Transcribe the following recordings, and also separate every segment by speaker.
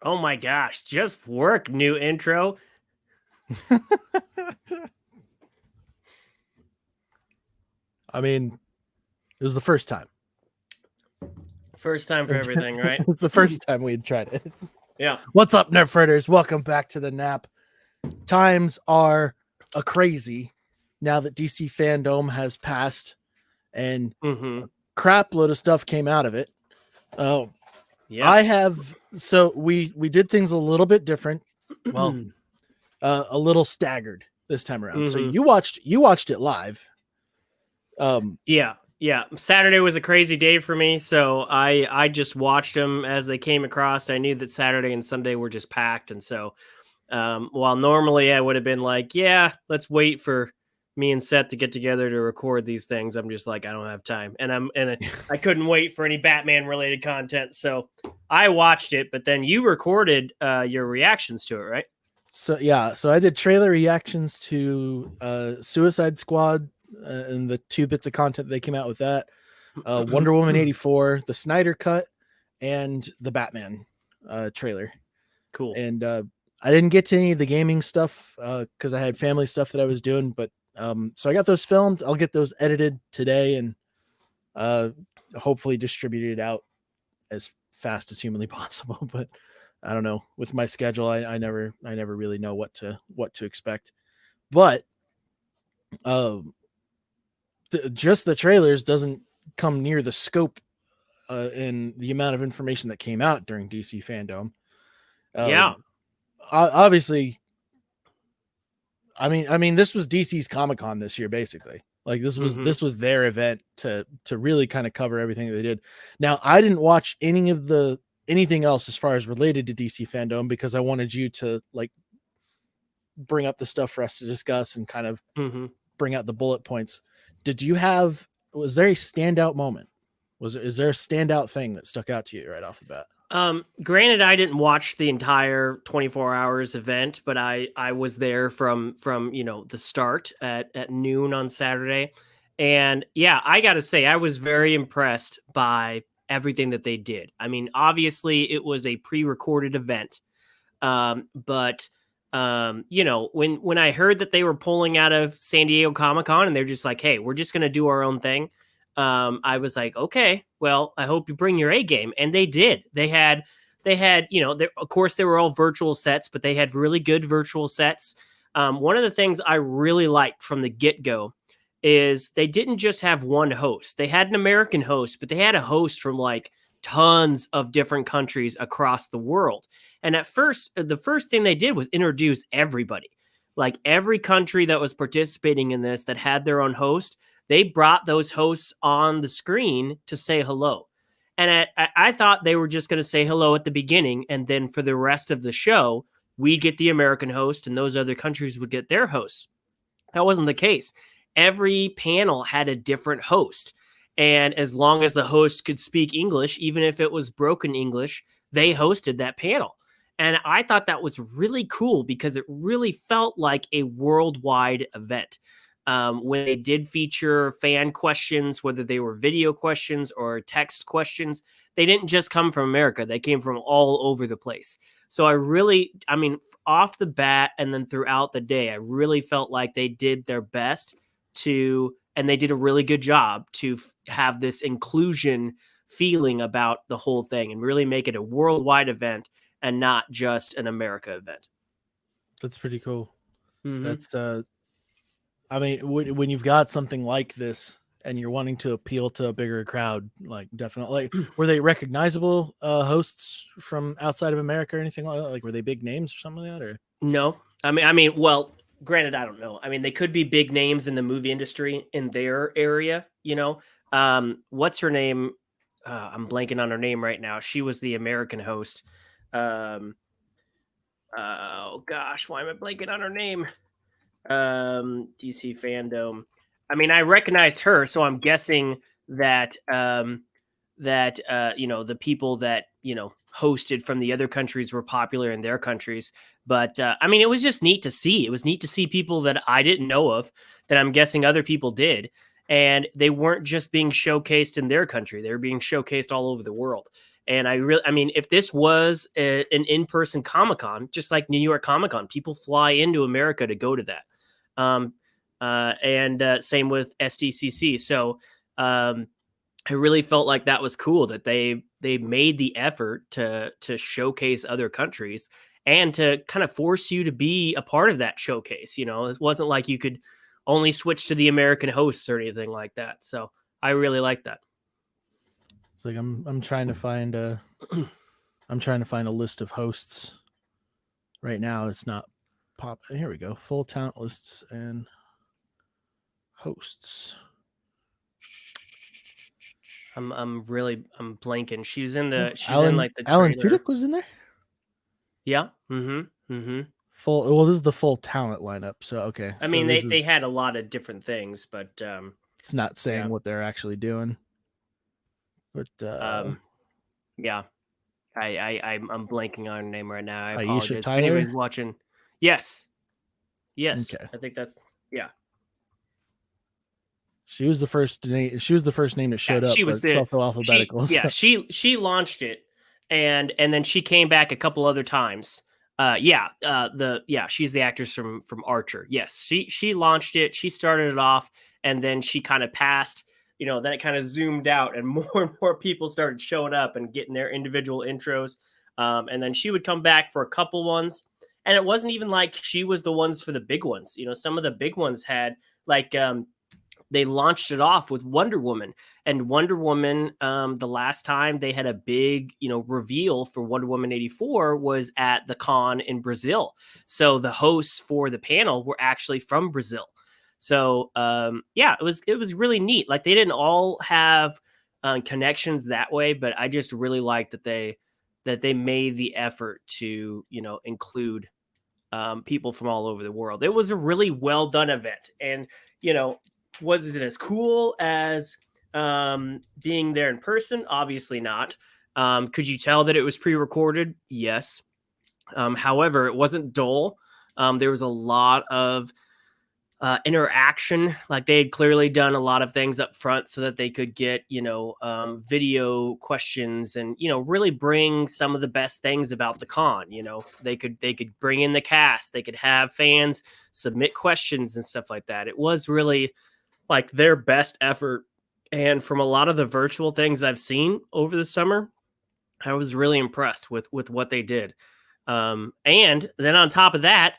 Speaker 1: Oh my gosh, just work, new intro.
Speaker 2: I mean, it was the first time.
Speaker 1: First time for everything, right?
Speaker 2: It's the first time we had tried it.
Speaker 1: Yeah.
Speaker 2: What's up, Nerdfritters? Welcome back to the N.A.P. Times are a crazy now that DC Fandome has passed and a crap load of stuff came out of it.
Speaker 1: Yeah.
Speaker 2: We did things a little bit different. Well, a little staggered this time around. So you watched it live.
Speaker 1: Yeah. Saturday was a crazy day for me, so I just watched them as they came across. I knew that Saturday and Sunday were just packed, and so while normally I would have been like, yeah, let's wait for me and Seth to get together to record these things, I'm just like, I don't have time, and I couldn't wait for any Batman related content, so I watched it. But then you recorded your reactions to it, right?
Speaker 2: So I did trailer reactions to Suicide Squad and the 2 bits of content they came out with that, Wonder Woman 84, the Snyder Cut, and the Batman trailer.
Speaker 1: Cool.
Speaker 2: And I didn't get to any of the gaming stuff because I had family stuff that I was doing, but so I got those filmed. I'll get those edited today and hopefully distributed out as fast as humanly possible. But I don't know, with my schedule, I never really know what to expect. But just the trailers doesn't come near the scope and the amount of information that came out during DC Fandome.
Speaker 1: Yeah.
Speaker 2: Obviously, I mean, this was DC's Comic-Con this year, basically. Like this was their event to really kind of cover everything that they did. Now, I didn't watch anything else as far as related to DC Fandome because I wanted you to like bring up the stuff for us to discuss and kind of bring out the bullet points. Was there a standout moment? Is there a standout thing that stuck out to you right off the bat?
Speaker 1: Granted, I didn't watch the entire 24 hours event, but I was there from the start at noon on Saturday. And yeah, I got to say, I was very impressed by everything that they did. I mean, obviously it was a pre-recorded event. But when I heard that they were pulling out of San Diego Comic-Con and they're just like, hey, we're just going to do our own thing. I was like, okay, well, I hope you bring your A game. And they did. They had, of course they were all virtual sets, but they had really good virtual sets. One of the things I really liked from the get-go is they didn't just have one host. They had an American host, but they had a host from like tons of different countries across the world. And at first, the first thing they did was introduce everybody. Like every country that was participating in this that had their own host, they brought those hosts on the screen to say hello. And I thought they were just going to say hello at the beginning. And then for the rest of the show, we get the American host and those other countries would get their hosts. That wasn't the case. Every panel had a different host. And as long as the host could speak English, even if it was broken English, they hosted that panel. And I thought that was really cool because it really felt like a worldwide event. When they did feature fan questions, whether they were video questions or text questions, they didn't just come from America. They came from all over the place. So I mean, off the bat and then throughout the day, I really felt like they did their best and they did a really good job to have this inclusion feeling about the whole thing and really make it a worldwide event and not just an America event.
Speaker 2: That's pretty cool. That's I mean, when you've got something like this and you're wanting to appeal to a bigger crowd, like definitely, like, were they recognizable hosts from outside of America or anything like that? Like, were they big names or something like that? Or
Speaker 1: no, I mean, well, granted, I don't know. I mean, they could be big names in the movie industry in their area. What's her name? I'm blanking on her name right now. She was the American host. Oh gosh, why am I blanking on her name? DC Fandome. I mean, I recognized her, so I'm guessing that the people that hosted from the other countries were popular in their countries. But I mean, it was just neat to see. It was neat to see people that I didn't know of that I'm guessing other people did. And they weren't just being showcased in their country. They were being showcased all over the world. And I mean, if this was an in-person Comic-Con, just like New York Comic-Con, people fly into America to go to that. And same with SDCC. So I really felt like that was cool that they made the effort to showcase other countries and to kind of force you to be a part of that showcase. You know, it wasn't like you could only switch to the American hosts or anything like that. So I really like that.
Speaker 2: It's like I'm trying to find a I'm trying to find a list of hosts right now. It's not pop. Here we go. Full talent lists and hosts.
Speaker 1: I'm blanking. She's in the
Speaker 2: Alan,
Speaker 1: in like the
Speaker 2: Alan
Speaker 1: trailer.
Speaker 2: Tudyk was in there.
Speaker 1: Yeah.
Speaker 2: Full. Well, this is the full talent lineup. So okay.
Speaker 1: I
Speaker 2: So
Speaker 1: mean, they had a lot of different things, but
Speaker 2: it's not saying
Speaker 1: yeah.
Speaker 2: what they're actually doing. But
Speaker 1: yeah. I'm blanking on her name right now. I
Speaker 2: Aisha
Speaker 1: apologize.
Speaker 2: Tyler?
Speaker 1: If anybody's watching. Yes.
Speaker 2: Okay.
Speaker 1: I think that's
Speaker 2: she was the first name. She was the first name that showed up.
Speaker 1: She was
Speaker 2: it's also alphabetical.
Speaker 1: She launched it, and then she came back a couple other times. She's the actress from Archer. Yes, she launched it. She started it off, and then she kind of passed. You know, then it kind of zoomed out, and more people started showing up and getting their individual intros. And then she would come back for a couple ones, and it wasn't even like she was the ones for the big ones. You know, some of the big ones had like they launched it off with Wonder Woman, and Wonder Woman, the last time they had a big, reveal for Wonder Woman 84 was at the con in Brazil. So the hosts for the panel were actually from Brazil. So it was really neat. Like they didn't all have connections that way, but I just really liked that they made the effort to, include people from all over the world. It was a really well done event. And, was it as cool as being there in person? Obviously not. Could you tell that it was pre-recorded? Yes. However, it wasn't dull. There was a lot of interaction. Like they had clearly done a lot of things up front so that they could get, video questions and, really bring some of the best things about the con. They could bring in the cast, they could have fans submit questions and stuff like that. It was really like their best effort. And from a lot of the virtual things I've seen over the summer, I was really impressed with what they did. And then on top of that,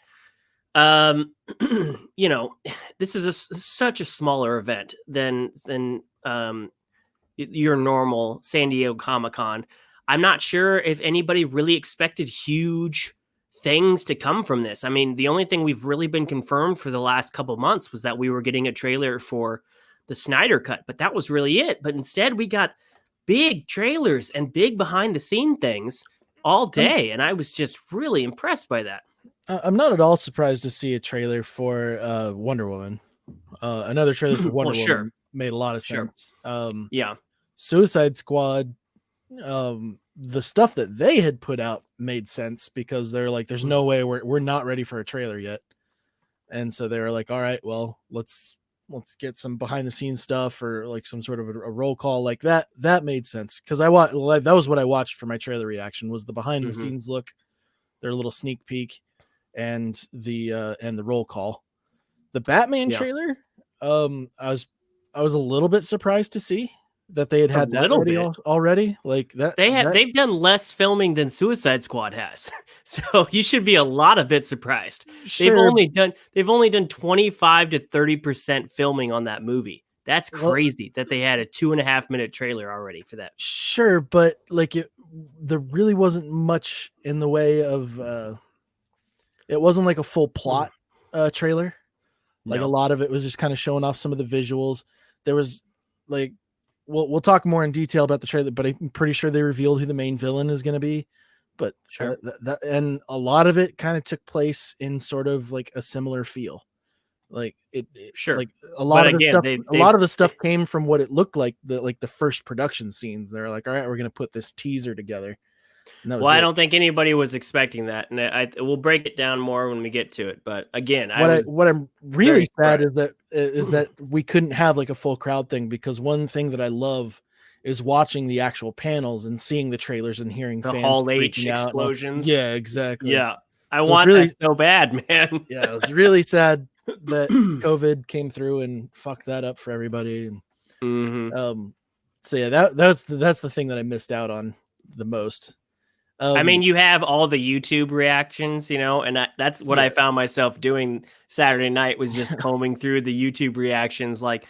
Speaker 1: this is such a smaller event than your normal San Diego Comic-Con. I'm not sure if anybody really expected huge things to come from this. I mean, the only thing we've really been confirmed for the last couple months was that we were getting a trailer for the Snyder Cut, but that was really it. But instead, we got big trailers and big behind the scene things all day, and I was just really impressed by that.
Speaker 2: I'm not at all surprised to see a trailer for Wonder Woman. Another trailer for Wonder Woman made a lot of sense. Suicide Squad, the stuff that they had put out made sense because they're like, there's no way we're not ready for a trailer yet. And so they were like, all right, well, let's get some behind the scenes stuff or like some sort of a roll call like that. That made sense. Cause that was what I watched for my trailer reaction was the behind the scenes look, their little sneak peek and the roll call. The Batman trailer. I was a little bit surprised to see that they had that already. Like that
Speaker 1: they've done less filming than Suicide Squad has. So you should be a lot of bit surprised. Sure. They've only done 25 to 30% filming on that movie. That's crazy that they had a 2.5 minute trailer already for that.
Speaker 2: Sure, but like there really wasn't much in the way of it wasn't like a full plot trailer. Like a lot of it was just kind of showing off some of the visuals. There was like we'll talk more in detail about the trailer, but I'm pretty sure they revealed who the main villain is going to be. But
Speaker 1: sure.
Speaker 2: And a lot of it kind of took place in sort of like a similar feel. Like
Speaker 1: sure.
Speaker 2: Like a lot of the stuff came from what it looked like the first production scenes. They're like, all right, we're going to put this teaser together.
Speaker 1: Well, I don't think anybody was expecting that, and we'll break it down more when we get to it. But again,
Speaker 2: what I'm really sad is that we couldn't have like a full crowd thing, because one thing that I love is watching the actual panels and seeing the trailers and hearing
Speaker 1: The
Speaker 2: fans
Speaker 1: Hall H
Speaker 2: freaking out.
Speaker 1: explosions.
Speaker 2: Yeah, exactly.
Speaker 1: Yeah. I
Speaker 2: So it's
Speaker 1: want
Speaker 2: really,
Speaker 1: that so bad, man.
Speaker 2: yeah, it's really sad that COVID came through and fucked that up for everybody. And
Speaker 1: Mm-hmm.
Speaker 2: so yeah, that's the thing that I missed out on the most.
Speaker 1: I mean, you have all the YouTube reactions, and that's what I
Speaker 2: Yeah.
Speaker 1: found myself doing Saturday night, was just combing through the YouTube reactions, like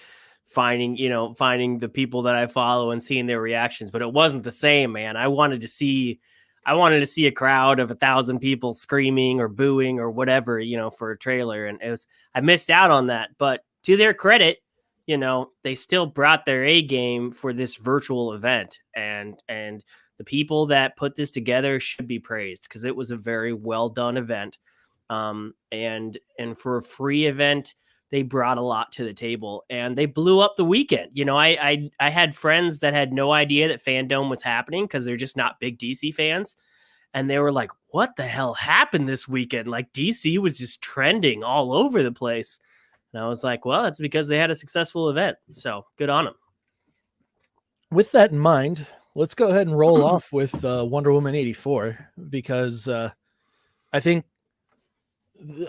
Speaker 1: finding the people that I follow and seeing their reactions. But it wasn't the same, man. I wanted to see a crowd of 1,000 people screaming or booing or whatever, for a trailer. And I missed out on that. But to their credit, they still brought their A game for this virtual event, and the people that put this together should be praised, because it was a very well done event. And for a free event, they brought a lot to the table, and they blew up the weekend. I had friends that had no idea that Fandome was happening, because they're just not big DC fans. And they were like, what the hell happened this weekend? Like, DC was just trending all over the place. And I was like, well, it's because they had a successful event. So good on them.
Speaker 2: With that in mind, let's go ahead and roll off with Wonder Woman 84, because I think,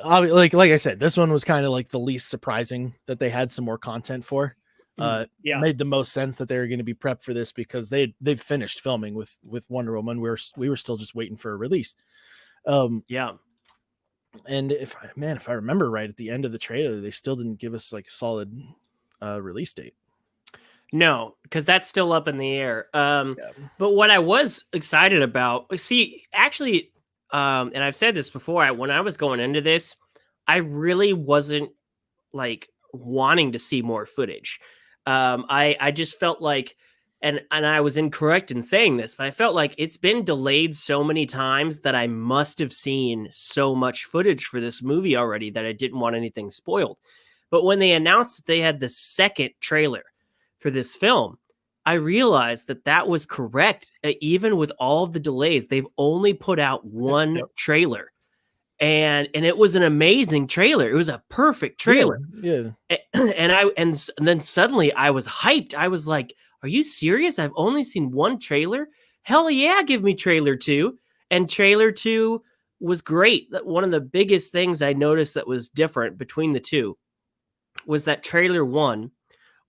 Speaker 2: like I said, this one was kind of like the least surprising that they had some more content for.
Speaker 1: Yeah.
Speaker 2: Made the most sense that they were going to be prepped for this, because they've finished filming with Wonder Woman. We were still just waiting for a release.
Speaker 1: Yeah.
Speaker 2: And if I remember right, at the end of the trailer, they still didn't give us like a solid release date.
Speaker 1: No, because that's still up in the air. But what I was excited about, actually, and I've said this before, when I was going into this, I really wasn't like wanting to see more footage. I just felt like, and I was incorrect in saying this, but I felt like it's been delayed so many times that I must have seen so much footage for this movie already that I didn't want anything spoiled. But when they announced that they had the second trailer for this film, I realized that was correct. Even with all of the delays, they've only put out one trailer, and it was an amazing trailer. It was a perfect trailer.
Speaker 2: Yeah.
Speaker 1: And then suddenly I was hyped. I was like, are you serious? I've only seen one trailer? Hell yeah, give me trailer 2. And trailer 2 was great. One of the biggest things I noticed that was different between the two was that trailer 1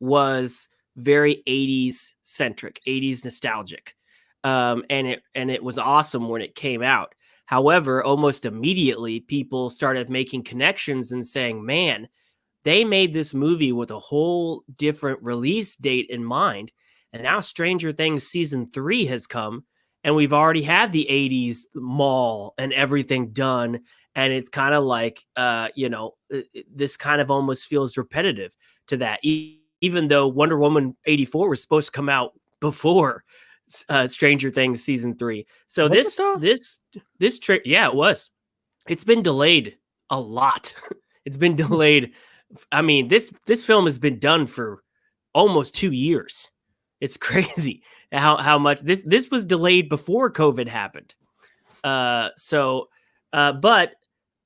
Speaker 1: was very 80s centric, 80s nostalgic. And it was awesome when it came out. However, almost immediately people started making connections and saying, man, they made this movie with a whole different release date in mind. And now Stranger Things season 3 has come, and we've already had the 80s mall and everything done. And it's kind of like, this kind of almost feels repetitive to that, even though Wonder Woman 84 was supposed to come out before Stranger Things season 3. So yeah, it was. It's been delayed a lot. It's been delayed. I mean, this film has been done for almost 2 years. It's crazy how much this was delayed before COVID happened. But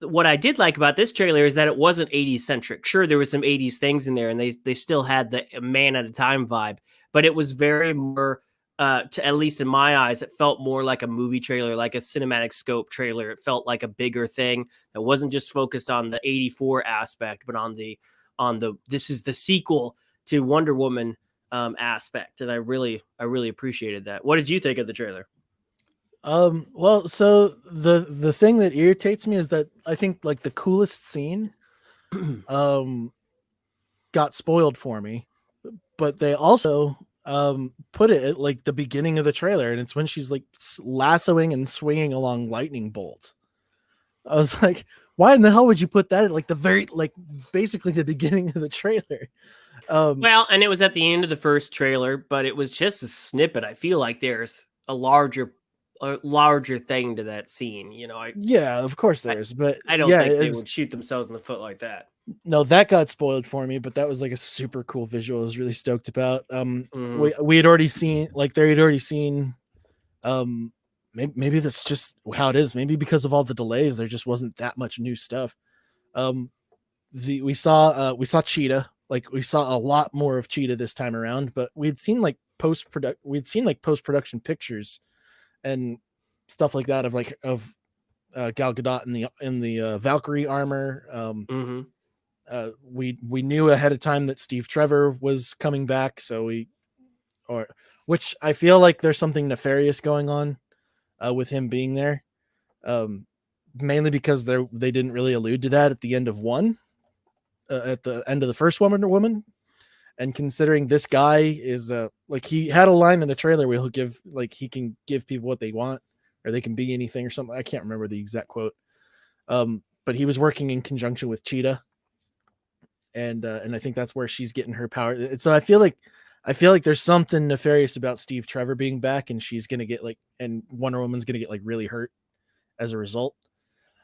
Speaker 1: what I did like about this trailer is that it wasn't 80s centric. Sure, there was some 80s things in there, and they still had the man at a time vibe, but it was very more, to at least in my eyes, it felt more like a movie trailer, like a cinematic scope trailer. It felt like a bigger thing that wasn't just focused on the 84 aspect, but on the this is the sequel to Wonder Woman aspect. And I really appreciated that. What did you think of the trailer?
Speaker 2: Well, so the thing that irritates me is that I think like the coolest scene got spoiled for me, but they also put it at like the beginning of the trailer, and it's when she's like lassoing and swinging along lightning bolts. I was like, why in the hell would you put that at like the very, like basically the beginning of the trailer?
Speaker 1: Well, and it was at the end of the first trailer, but it was just a snippet. I feel like there's a larger thing to that scene,
Speaker 2: yeah, of course there's, but
Speaker 1: I don't think they would shoot themselves in the foot like that.
Speaker 2: No, that got spoiled for me, but that was like a super cool visual I was really stoked about. We had already seen, like they had already seen, maybe that's just how it is. Maybe because of all the delays, there just wasn't that much new stuff. We saw Cheetah, like we saw a lot more of Cheetah this time around, but we had seen like we'd seen like post-production pictures and stuff like that of Gal Gadot in the Valkyrie armor. We knew ahead of time that Steve Trevor was coming back, which I feel like there's something nefarious going on with him being there, mainly because they didn't really allude to that at the end of at the end of the first Wonder Woman. And considering this guy is like, he had a line in the trailer where he can give people what they want, or they can be anything or something. I can't remember the exact quote. But he was working in conjunction with Cheetah, and I think that's where she's getting her power. So I feel like there's something nefarious about Steve Trevor being back, and she's gonna get and Wonder Woman's gonna get really hurt as a result.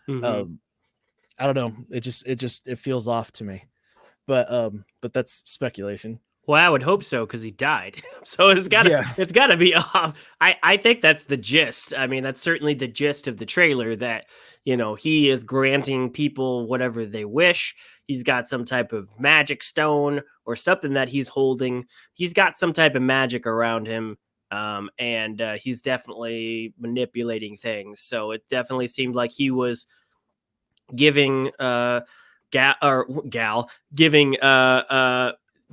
Speaker 2: I don't know. It feels off to me. But that's speculation.
Speaker 1: Well, I would hope so, because he died. So it's gotta be off. I think that's the gist. I mean, that's certainly the gist of the trailer, that, he is granting people whatever they wish. He's got some type of magic stone or something that he's holding. He's got some type of magic around him. And he's definitely manipulating things. So it definitely seemed like he was giving giving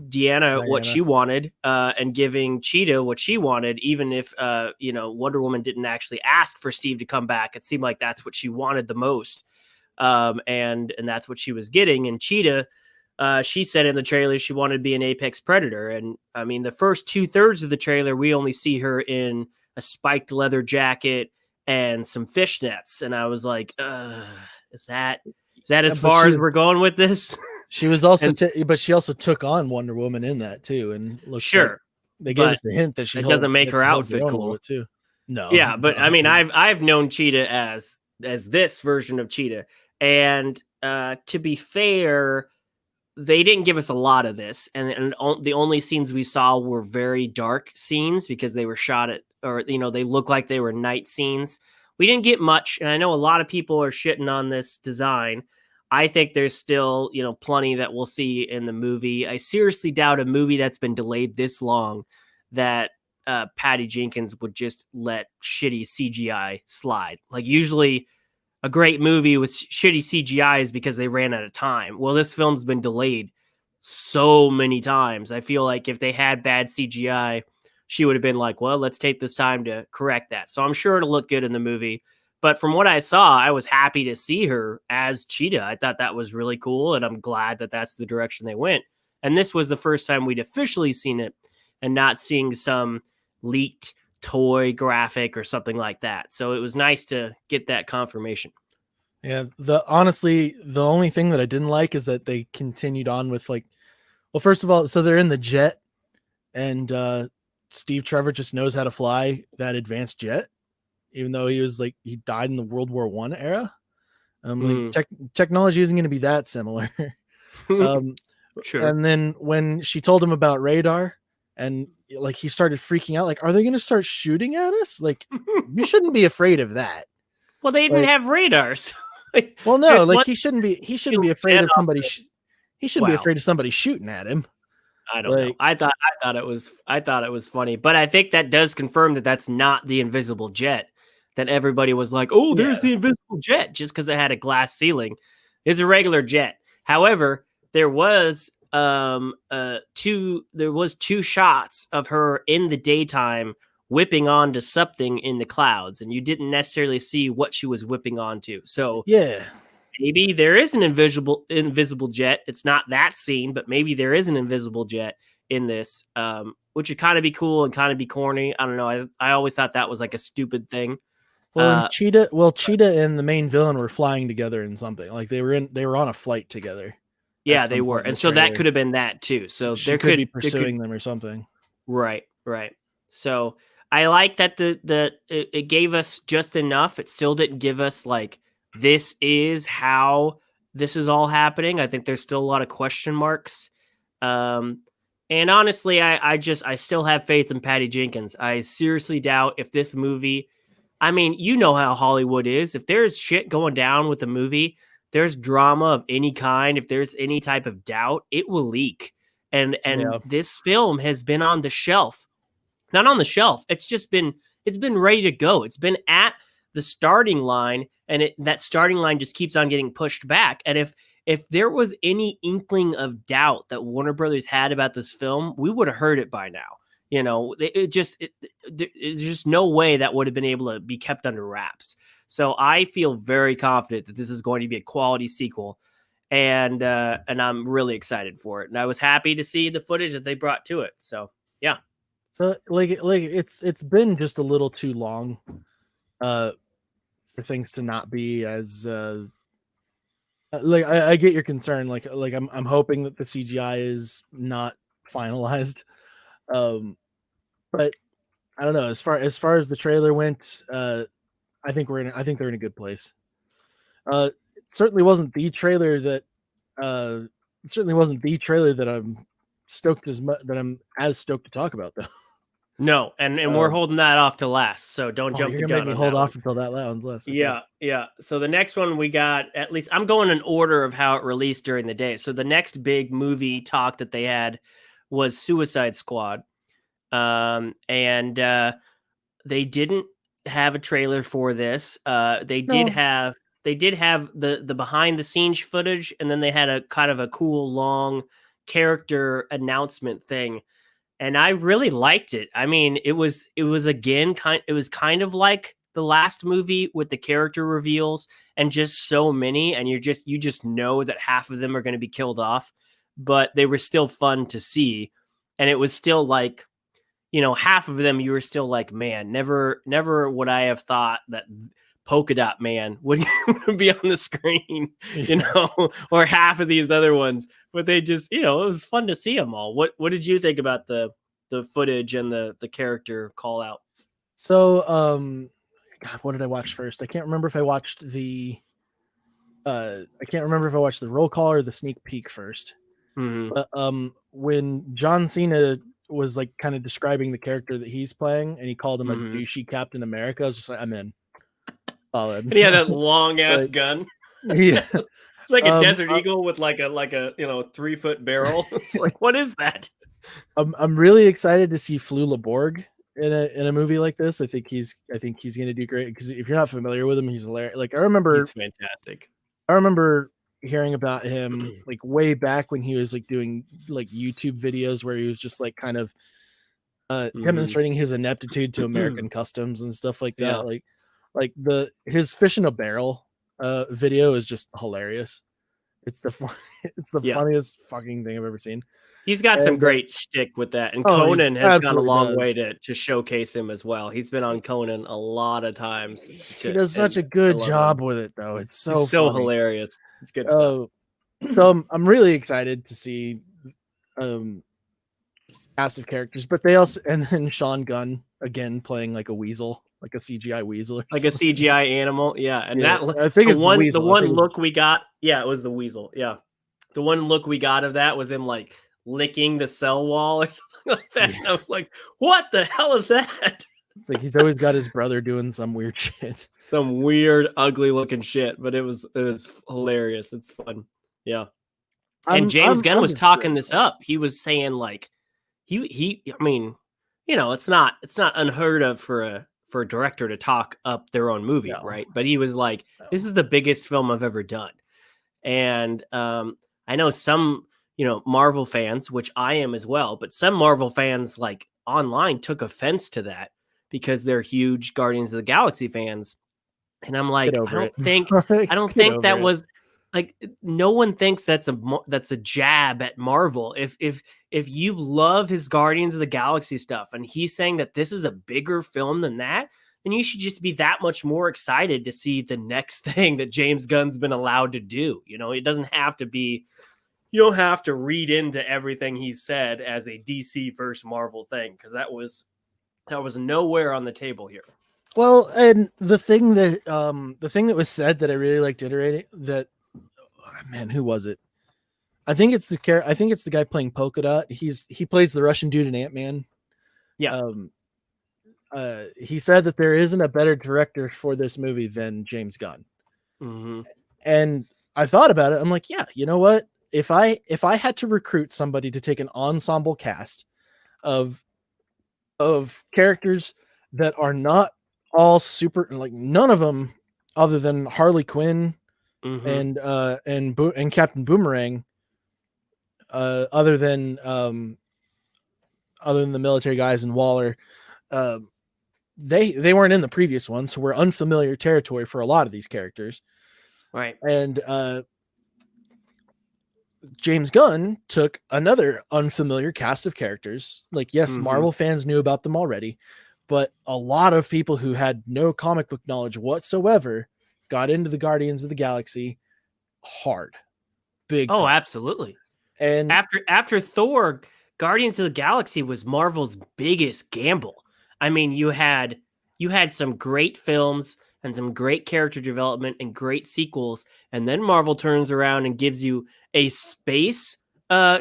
Speaker 1: Deanna what she wanted, and giving Cheetah what she wanted, even if Wonder Woman didn't actually ask for Steve to come back. It seemed like that's what she wanted the most, and that's what she was getting. And Cheetah, she said in the trailer she wanted to be an apex predator, and I mean, the first 2/3 of the trailer we only see her in a spiked leather jacket and some fishnets, and I was like, is that as far as we're going with this?
Speaker 2: She was also, but she also took on Wonder Woman in that too, and
Speaker 1: sure,
Speaker 2: like they gave us the hint that
Speaker 1: it doesn't make her outfit cool
Speaker 2: too. No,
Speaker 1: yeah, but I mean, I've known Cheetah as this version of Cheetah, and to be fair, they didn't give us a lot of this, and the only scenes we saw were very dark scenes, because they were shot at, or they look like they were night scenes. We didn't get much, and I know a lot of people are shitting on this design. I think there's still, plenty that we'll see in the movie. I seriously doubt a movie that's been delayed this long that Patty Jenkins would just let shitty CGI slide. Like, usually a great movie with shitty CGI is because they ran out of time. Well, this film's been delayed so many times. I feel like if they had bad CGI, she would have been like, well, let's take this time to correct that. So I'm sure it'll look good in the movie. But from what I saw, I was happy to see her as Cheetah. I thought that was really cool, and I'm glad that that's the direction they went. And this was the first time we'd officially seen it, and not seeing some leaked toy graphic or something like that. So it was nice to get that confirmation.
Speaker 2: Yeah, honestly, the only thing that I didn't like is that they continued on with well, first of all, so they're in the jet, and Steve Trevor just knows how to fly that advanced jet, even though he died in the World War I era. Technology isn't going to be that similar. Sure. And then when she told him about radar, and he started freaking out, are they going to start shooting at us? You shouldn't be afraid of that.
Speaker 1: Well, they didn't have radars.
Speaker 2: Well, no, he shouldn't be afraid of somebody. He shouldn't be afraid of somebody shooting at him.
Speaker 1: I don't know. I thought it was funny, but I think that does confirm that that's not the invisible jet that everybody was like, oh, there's the invisible jet, just because it had a glass ceiling. It's a regular jet. However, there was two shots of her in the daytime whipping onto something in the clouds, and you didn't necessarily see what she was whipping onto. So
Speaker 2: yeah,
Speaker 1: maybe there is an invisible jet. It's not that scene, but maybe there is an invisible jet in this, which would kind of be cool and kind of be corny. I don't know. I always thought that was like a stupid thing.
Speaker 2: Well, Cheetah and the main villain were flying together in something. They were on a flight together.
Speaker 1: Yeah, they were. And so that could have been that too. So
Speaker 2: she could be pursuing them or something.
Speaker 1: Right. So I like that it gave us just enough. It still didn't give us this is how this is all happening. I think there's still a lot of question marks. And honestly, I still have faith in Patty Jenkins. I seriously doubt if this movie, I mean, you know how Hollywood is. If there's shit going down with a movie, there's drama of any kind, if there's any type of doubt, it will leak. And this film has been on the shelf not on the shelf. It's been ready to go. It's been at the starting line, and that starting line just keeps on getting pushed back. And if there was any inkling of doubt that Warner Brothers had about this film, we would have heard it by now. There's just no way that would have been able to be kept under wraps. So I feel very confident that this is going to be a quality sequel, and I'm really excited for it. And I was happy to see the footage that they brought to it. So yeah.
Speaker 2: So it's been just a little too long for things to not be as I get your concern. I'm hoping that the CGI is not finalized. But I don't know, as far as the trailer went, I think they're in a good place. It certainly wasn't the trailer that I'm stoked that I'm as stoked to talk about though.
Speaker 1: No, and we're holding that off to last, so don't jump the gun.
Speaker 2: Make me hold off until that one's last.
Speaker 1: Okay. Yeah. So the next one we got, at least I'm going in order of how it released during the day. So the next big movie talk that they had was Suicide Squad, and they didn't have a trailer for this. They did have the behind the scenes footage, and then they had a kind of a cool long character announcement thing. And I really liked it. I mean, it was again it was kind of like the last movie with the character reveals and just so many, and you just know that half of them are going to be killed off, but they were still fun to see. And it was still like, half of them you were still like, man, never would I have thought that Polka Dot Man would be on the screen, or half of these other ones. But they just, it was fun to see them all. What did you think about the footage and the character call outs?
Speaker 2: So, God, what did I watch first? I can't remember if I watched the roll call or the sneak peek first.
Speaker 1: Mm-hmm.
Speaker 2: But when John Cena was like kind of describing the character that he's playing, and he called him a douchey Captain America, I was just like, I'm in. Solid.
Speaker 1: And he had that long ass gun.
Speaker 2: Yeah.
Speaker 1: It's like a Desert Eagle with like a 3-foot barrel. It's like, what is that?
Speaker 2: I'm really excited to see Flula Borg in a movie like this. I think he's gonna do great, because if you're not familiar with him, he's hilarious. Like he's
Speaker 1: fantastic.
Speaker 2: I remember hearing about him like way back when he was like doing like YouTube videos where he was just like kind of demonstrating his ineptitude to American customs and stuff like that.
Speaker 1: Yeah.
Speaker 2: Like his fish in a barrel video is just hilarious. It's the funniest fucking thing I've ever seen.
Speaker 1: He's got some great shtick with that, and Conan has gone a long way to showcase him as well. He's been on Conan a lot of times.
Speaker 2: He does such a good job with it, though. It's so
Speaker 1: hilarious. It's good stuff.
Speaker 2: So I'm really excited to see cast of characters, but they also, and then Sean Gunn again playing like a weasel, like a CGI weasel,
Speaker 1: like something. A CGI animal. Yeah, and that
Speaker 2: I think it's
Speaker 1: the one look we got. Yeah, it was the weasel. Yeah, the one look we got of that was him like licking the cell wall or something like that. And I was like, what the hell is that?
Speaker 2: It's like he's always got his brother doing some weird shit,
Speaker 1: some weird, ugly looking shit. But it was hilarious. It's fun. Yeah. And James Gunn was talking this up. He was saying like I mean, it's not unheard of for a director to talk up their own movie, right? But he was like, this is the biggest film I've ever done. And I know some Marvel fans, which I am as well, but some Marvel fans like online took offense to that because they're huge Guardians of the Galaxy fans. And I'm like, I don't think that was like, no one thinks that's a jab at Marvel. If you love his Guardians of the Galaxy stuff and he's saying that this is a bigger film than that, then you should just be that much more excited to see the next thing that James Gunn's been allowed to do. It doesn't have to be, you don't have to read into everything he said as a DC versus Marvel thing, because that was nowhere on the table here.
Speaker 2: Well, and the thing that was said that I really liked iterating that, man, who was it? I think it's the guy playing Polka Dot. He plays the Russian dude in Ant-Man.
Speaker 1: Yeah.
Speaker 2: He said that there isn't a better director for this movie than James Gunn.
Speaker 1: Mm-hmm.
Speaker 2: And I thought about it. I'm like, yeah, you know what? If I had to recruit somebody to take an ensemble cast of of characters that are not all super, like none of them other than Harley Quinn
Speaker 1: Mm-hmm.
Speaker 2: and Captain Boomerang, other than the military guys and Waller, uh, they weren't in the previous one, so we're unfamiliar territory for a lot of these characters.
Speaker 1: Right.
Speaker 2: And James Gunn took another unfamiliar cast of characters. Like, yes,
Speaker 1: Mm-hmm.
Speaker 2: Marvel fans knew about them already, but a lot of people who had no comic book knowledge whatsoever got into the Guardians of the Galaxy hard, big
Speaker 1: Oh,
Speaker 2: time.
Speaker 1: absolutely.
Speaker 2: And
Speaker 1: After Thor, Guardians of the Galaxy was Marvel's biggest gamble. I mean, you had some great films and some great character development and great sequels, and then Marvel turns around and gives you a space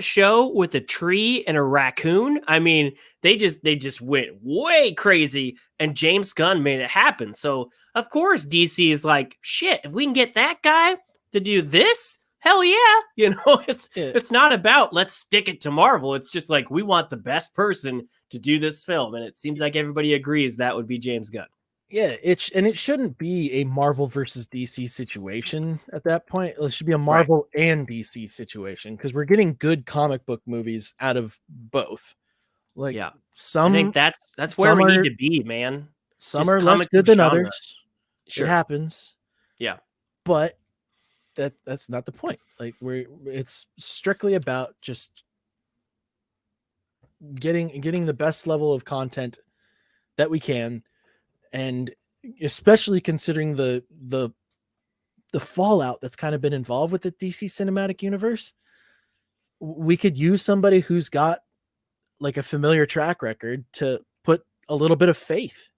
Speaker 1: show with a tree and a raccoon. I mean, they just went way crazy, and James Gunn made it happen. So of course DC is like, shit, if we can get that guy to do this, hell yeah. It's
Speaker 2: it,
Speaker 1: it's not about let's stick it to Marvel. It's just like we want the best person to do this film, and it seems like everybody agrees that would be James Gunn.
Speaker 2: yeah, it shouldn't be a Marvel versus DC situation at that point. It should be a
Speaker 1: Right.
Speaker 2: Marvel and DC situation because we're getting good comic book movies out of both. Like
Speaker 1: Yeah. I think
Speaker 2: some
Speaker 1: that's where
Speaker 2: some
Speaker 1: we need
Speaker 2: are
Speaker 1: to be, man.
Speaker 2: some
Speaker 1: Just
Speaker 2: are less
Speaker 1: comic book
Speaker 2: good than
Speaker 1: genre.
Speaker 2: others. It
Speaker 1: Sure.
Speaker 2: happens,
Speaker 1: Yeah.
Speaker 2: but that's not the point. Like it's strictly about just getting the best level of content that we can, and especially considering the fallout that's kind of been involved with the DC cinematic universe, we could use somebody who's got like a familiar track record to put a little bit of faith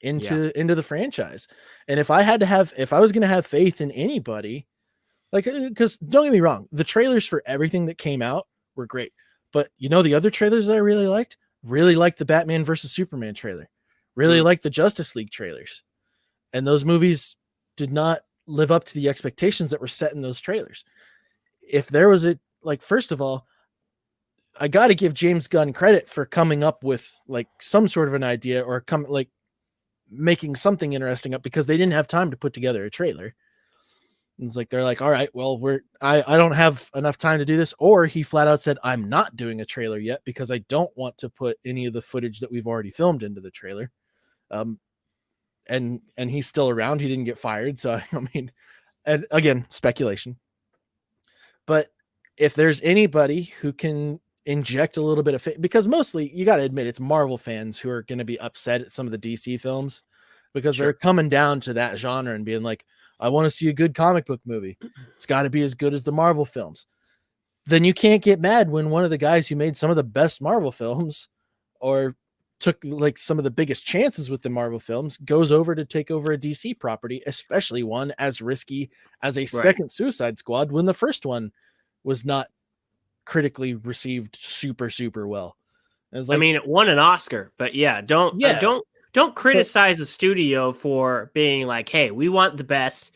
Speaker 1: Yeah.
Speaker 2: into the franchise. And if I was going to have faith in anybody, like, because don't get me wrong, the trailers for everything that came out were great. But the other trailers that I really liked the Batman versus Superman trailer, really
Speaker 1: Hmm.
Speaker 2: liked the Justice League trailers. And those movies did not live up to the expectations that were set in those trailers. If there was first of all, I got to give James Gunn credit for coming up with like some sort of an idea or making something interesting up, because they didn't have time to put together a trailer. It's like they're like, all right, well, I don't have enough time to do this. Or he flat out said, I'm not doing a trailer yet because I don't want to put any of the footage that we've already filmed into the trailer. And he's still around. He didn't get fired. So I mean, and again, speculation. But if there's anybody who can inject a little bit of because mostly you got to admit it's Marvel fans who are going to be upset at some of the DC films, because they're
Speaker 1: Sure.
Speaker 2: coming down to that genre and being like, I want to see a good comic book movie. It's got to be as good as the Marvel films. Then you can't get mad when one of the guys who made some of the best Marvel films, or took like some of the biggest chances with the Marvel films, goes over to take over a DC property, especially one as risky as a
Speaker 1: Right.
Speaker 2: second Suicide Squad, when the first one was not critically received super, super well. It's
Speaker 1: I
Speaker 2: like,
Speaker 1: mean, it won an Oscar, but yeah, don't
Speaker 2: yeah,
Speaker 1: don't
Speaker 2: but
Speaker 1: criticize a studio for being like, "Hey, we want the best."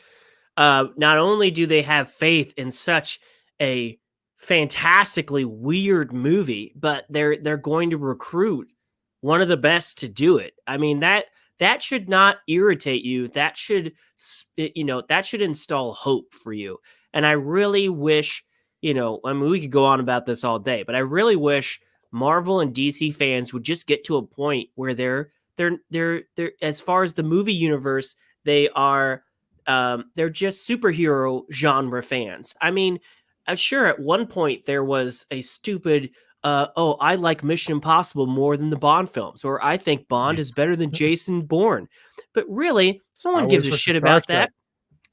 Speaker 1: Not only do they have faith in such a fantastically weird movie, but they're going to recruit one of the best to do it. I mean, that should not irritate you. That should that should install hope for you. And I really wish, I mean, we could go on about this all day, but I really wish Marvel and DC fans would just get to a point where they're as far as the movie universe, they're just superhero genre fans. I mean, sure, at one point there was a stupid, oh, I like Mission Impossible more than the Bond films, or I think Bond is better than Jason Bourne. But really, no
Speaker 2: Star
Speaker 1: one gives
Speaker 2: Wars
Speaker 1: a
Speaker 2: versus
Speaker 1: shit
Speaker 2: Star
Speaker 1: about
Speaker 2: Trek
Speaker 1: that.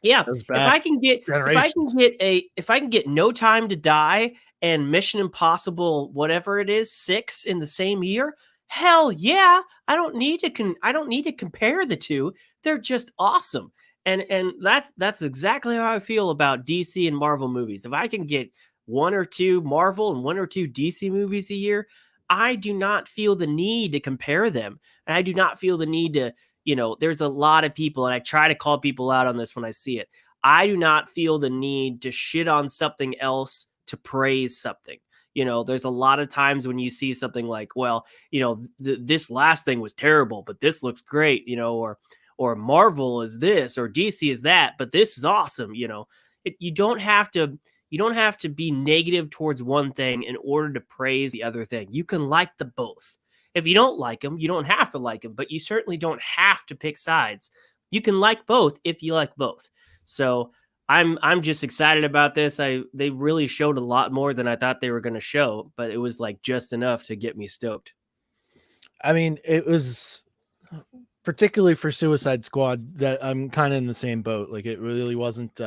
Speaker 1: Yeah,
Speaker 2: goes
Speaker 1: if
Speaker 2: back
Speaker 1: I can get
Speaker 2: generations.
Speaker 1: if I can get No Time to Die and Mission Impossible, whatever it is, 6 in the same year, hell yeah! I don't need to compare the two. They're just awesome. And that's exactly how I feel about DC and Marvel movies. If I can get one or two Marvel and one or two DC movies a year, I do not feel the need to compare them. And I do not feel the need to, there's a lot of people, and I try to call people out on this when I see it. I do not feel the need to shit on something else to praise something. You know, there's a lot of times when you see something like, well, you know, this last thing was terrible, but this looks great, you know, or Marvel is this or DC is that, but this is awesome, you know. You don't have to be negative towards one thing in order to praise the other thing. You can like the both. If you don't like them, you don't have to like them, but you certainly don't have to pick sides. You can like both if you like both. So I'm just excited about this. They really showed a lot more than I thought they were going to show, but it was like just enough to get me stoked.
Speaker 2: I mean, it was particularly for Suicide Squad that I'm kind of in the same boat. Like it really wasn't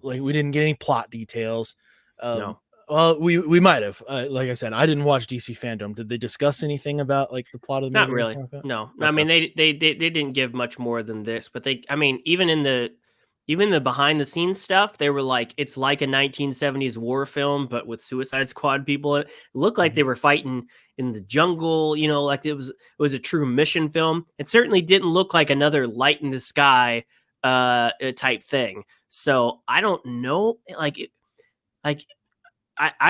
Speaker 2: like we didn't get any plot details.
Speaker 1: No.
Speaker 2: Well, we might have. Like I said, I didn't watch DC Fandome. Did they discuss anything about like the plot of the movie?
Speaker 1: Not really. No.
Speaker 2: Okay.
Speaker 1: I mean, they didn't give much more than this, but I mean, even the behind the scenes stuff, they were like, it's like a 1970s war film, but with Suicide Squad people. It looked like they were fighting in the jungle, you know, like it was a true mission film. It certainly didn't look like another Light in the Sky type thing. So I don't know, I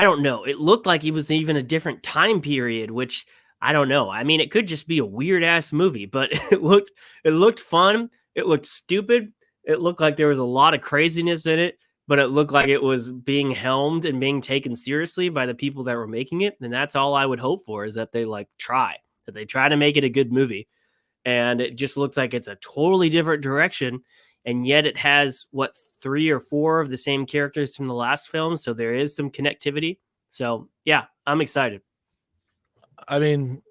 Speaker 1: don't know. It looked like it was even a different time period, which I don't know. I mean, it could just be a weird ass movie, but it looked fun. It looked stupid. It looked like there was a lot of craziness in it, but it looked like it was being helmed and being taken seriously by the people that were making it. And that's all I would hope for, is that they try to make it a good movie. And it just looks like it's a totally different direction. And yet it has 3 or 4 of the same characters from the last film. So there is some connectivity. So yeah, I'm excited.
Speaker 2: I mean,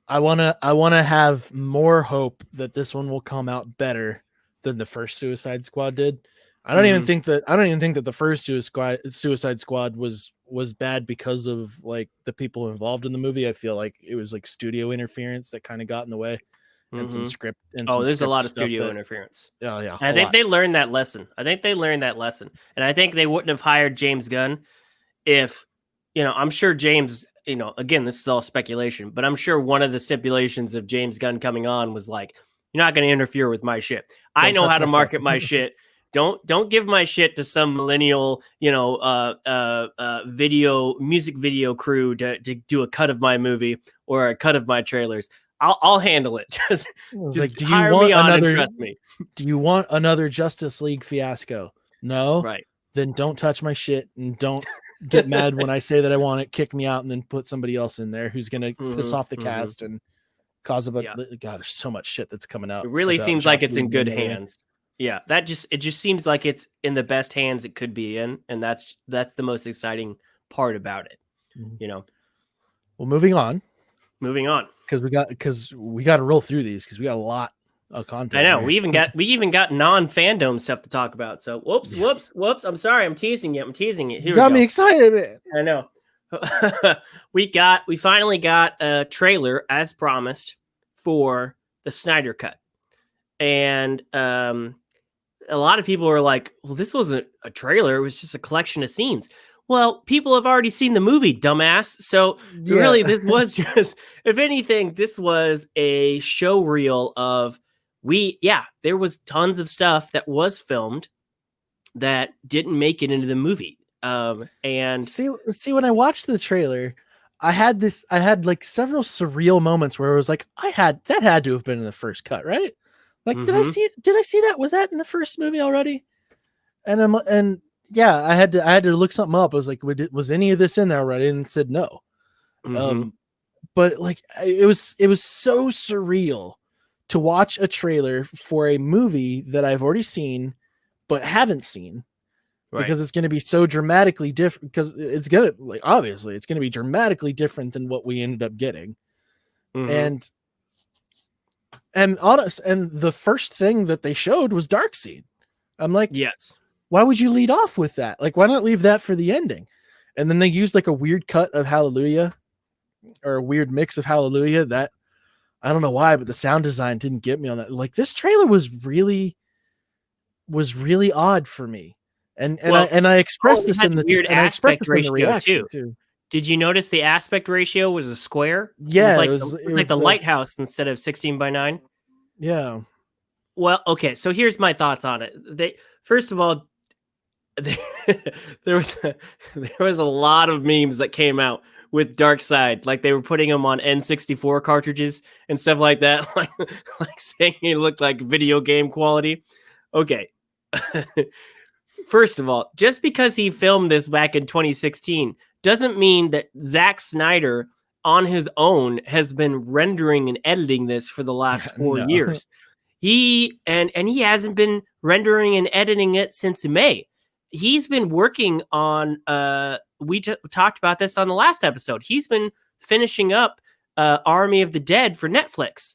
Speaker 2: I want to have more hope that this one will come out better than the first Suicide Squad did. I don't even think that the first Suicide Squad was bad because of like the people involved in the movie. I feel like it was like studio interference that kind of got in the way. And some script. There's
Speaker 1: a lot of studio interference.
Speaker 2: Yeah.
Speaker 1: I think they learned that lesson. And I think they wouldn't have hired James Gunn if, you know, I'm sure James, you know, again, this is all speculation, but I'm sure one of the stipulations of James Gunn coming on was like, you're not going to interfere with my shit. I know how to market my shit. Don't give my shit to some millennial, you know, music video crew to do a cut of my movie or a cut of my trailers. I'll handle it. Just
Speaker 2: like, do you
Speaker 1: hire
Speaker 2: want
Speaker 1: me on
Speaker 2: another?
Speaker 1: And trust me.
Speaker 2: Do you want another Justice League fiasco? No,
Speaker 1: right?
Speaker 2: Then don't touch my shit and don't get mad when I say that I want it. Kick me out and then put somebody else in there who's gonna piss off the cast and cause a God. There's so much shit that's coming out.
Speaker 1: It really seems like it's in good hands. Yeah, it just seems like it's in the best hands it could be in, and that's the most exciting part about it. You know.
Speaker 2: Well, moving on. Because we got to roll through these because we got a lot of content.
Speaker 1: I know
Speaker 2: here.
Speaker 1: we even got non-fandom stuff to talk about. So whoops. I'm sorry. I'm teasing you. Here
Speaker 2: you got me excited, man.
Speaker 1: I know. We finally got a trailer as promised for the Snyder Cut, and a lot of people were like, "Well, this wasn't a trailer. It was just a collection of scenes." Well, people have already seen the movie, dumbass. So really, this was just, if anything, this was a show reel of there was tons of stuff that was filmed that didn't make it into the movie. And
Speaker 2: see, when I watched the trailer, I had like several surreal moments where I was like, that had to have been in the first cut, right? Like, did I see that? Was that in the first movie already? Yeah, I had to look something up. I was like, was any of this in there already? And it said no. But like, it was so surreal to watch a trailer for a movie that I've already seen, but haven't seen, because it's going to be so dramatically different. Because it's going to, like, obviously, it's going to be dramatically different than what we ended up getting. And the first thing that they showed was Darkseid. I'm like,
Speaker 1: yes.
Speaker 2: Why would you lead off with that? Like, why not leave that for the ending? And then they used like a weird cut of Hallelujah, or a weird mix of Hallelujah that I don't know why, but the sound design didn't get me on that. Like, this trailer was really odd for me. And I expressed this in the
Speaker 1: weird aspect ratio
Speaker 2: too.
Speaker 1: Did you notice the aspect ratio was a square?
Speaker 2: Yeah,
Speaker 1: it was like the lighthouse instead of 16:9.
Speaker 2: Yeah.
Speaker 1: Well, okay. So here's my thoughts on it. First of all, there, there was there was a lot of memes that came out with Darkseid, like they were putting him on N64 cartridges and stuff like that, like saying he looked like video game quality. Okay. First of all, just because he filmed this back in 2016 doesn't mean that Zack Snyder on his own has been rendering and editing this for the last 4
Speaker 2: No.
Speaker 1: years. He hasn't been rendering and editing it since May. He's been working on we talked about this on the last episode. He's been finishing up Army of the Dead for Netflix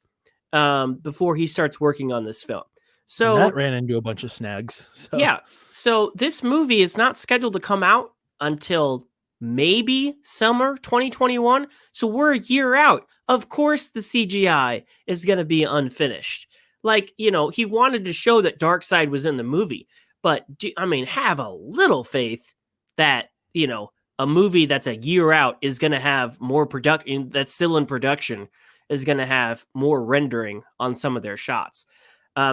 Speaker 1: before he starts working on this film. So
Speaker 2: and that ran into a bunch of snags. So.
Speaker 1: Yeah. So this movie is not scheduled to come out until maybe summer 2021. So we're a year out. Of course, the CGI is going to be unfinished. Like, you know, he wanted to show that Darkseid was in the movie. But, have a little faith that, you know, a movie that's a year out is going to have more production, that's still in production, is going to have more rendering on some of their shots.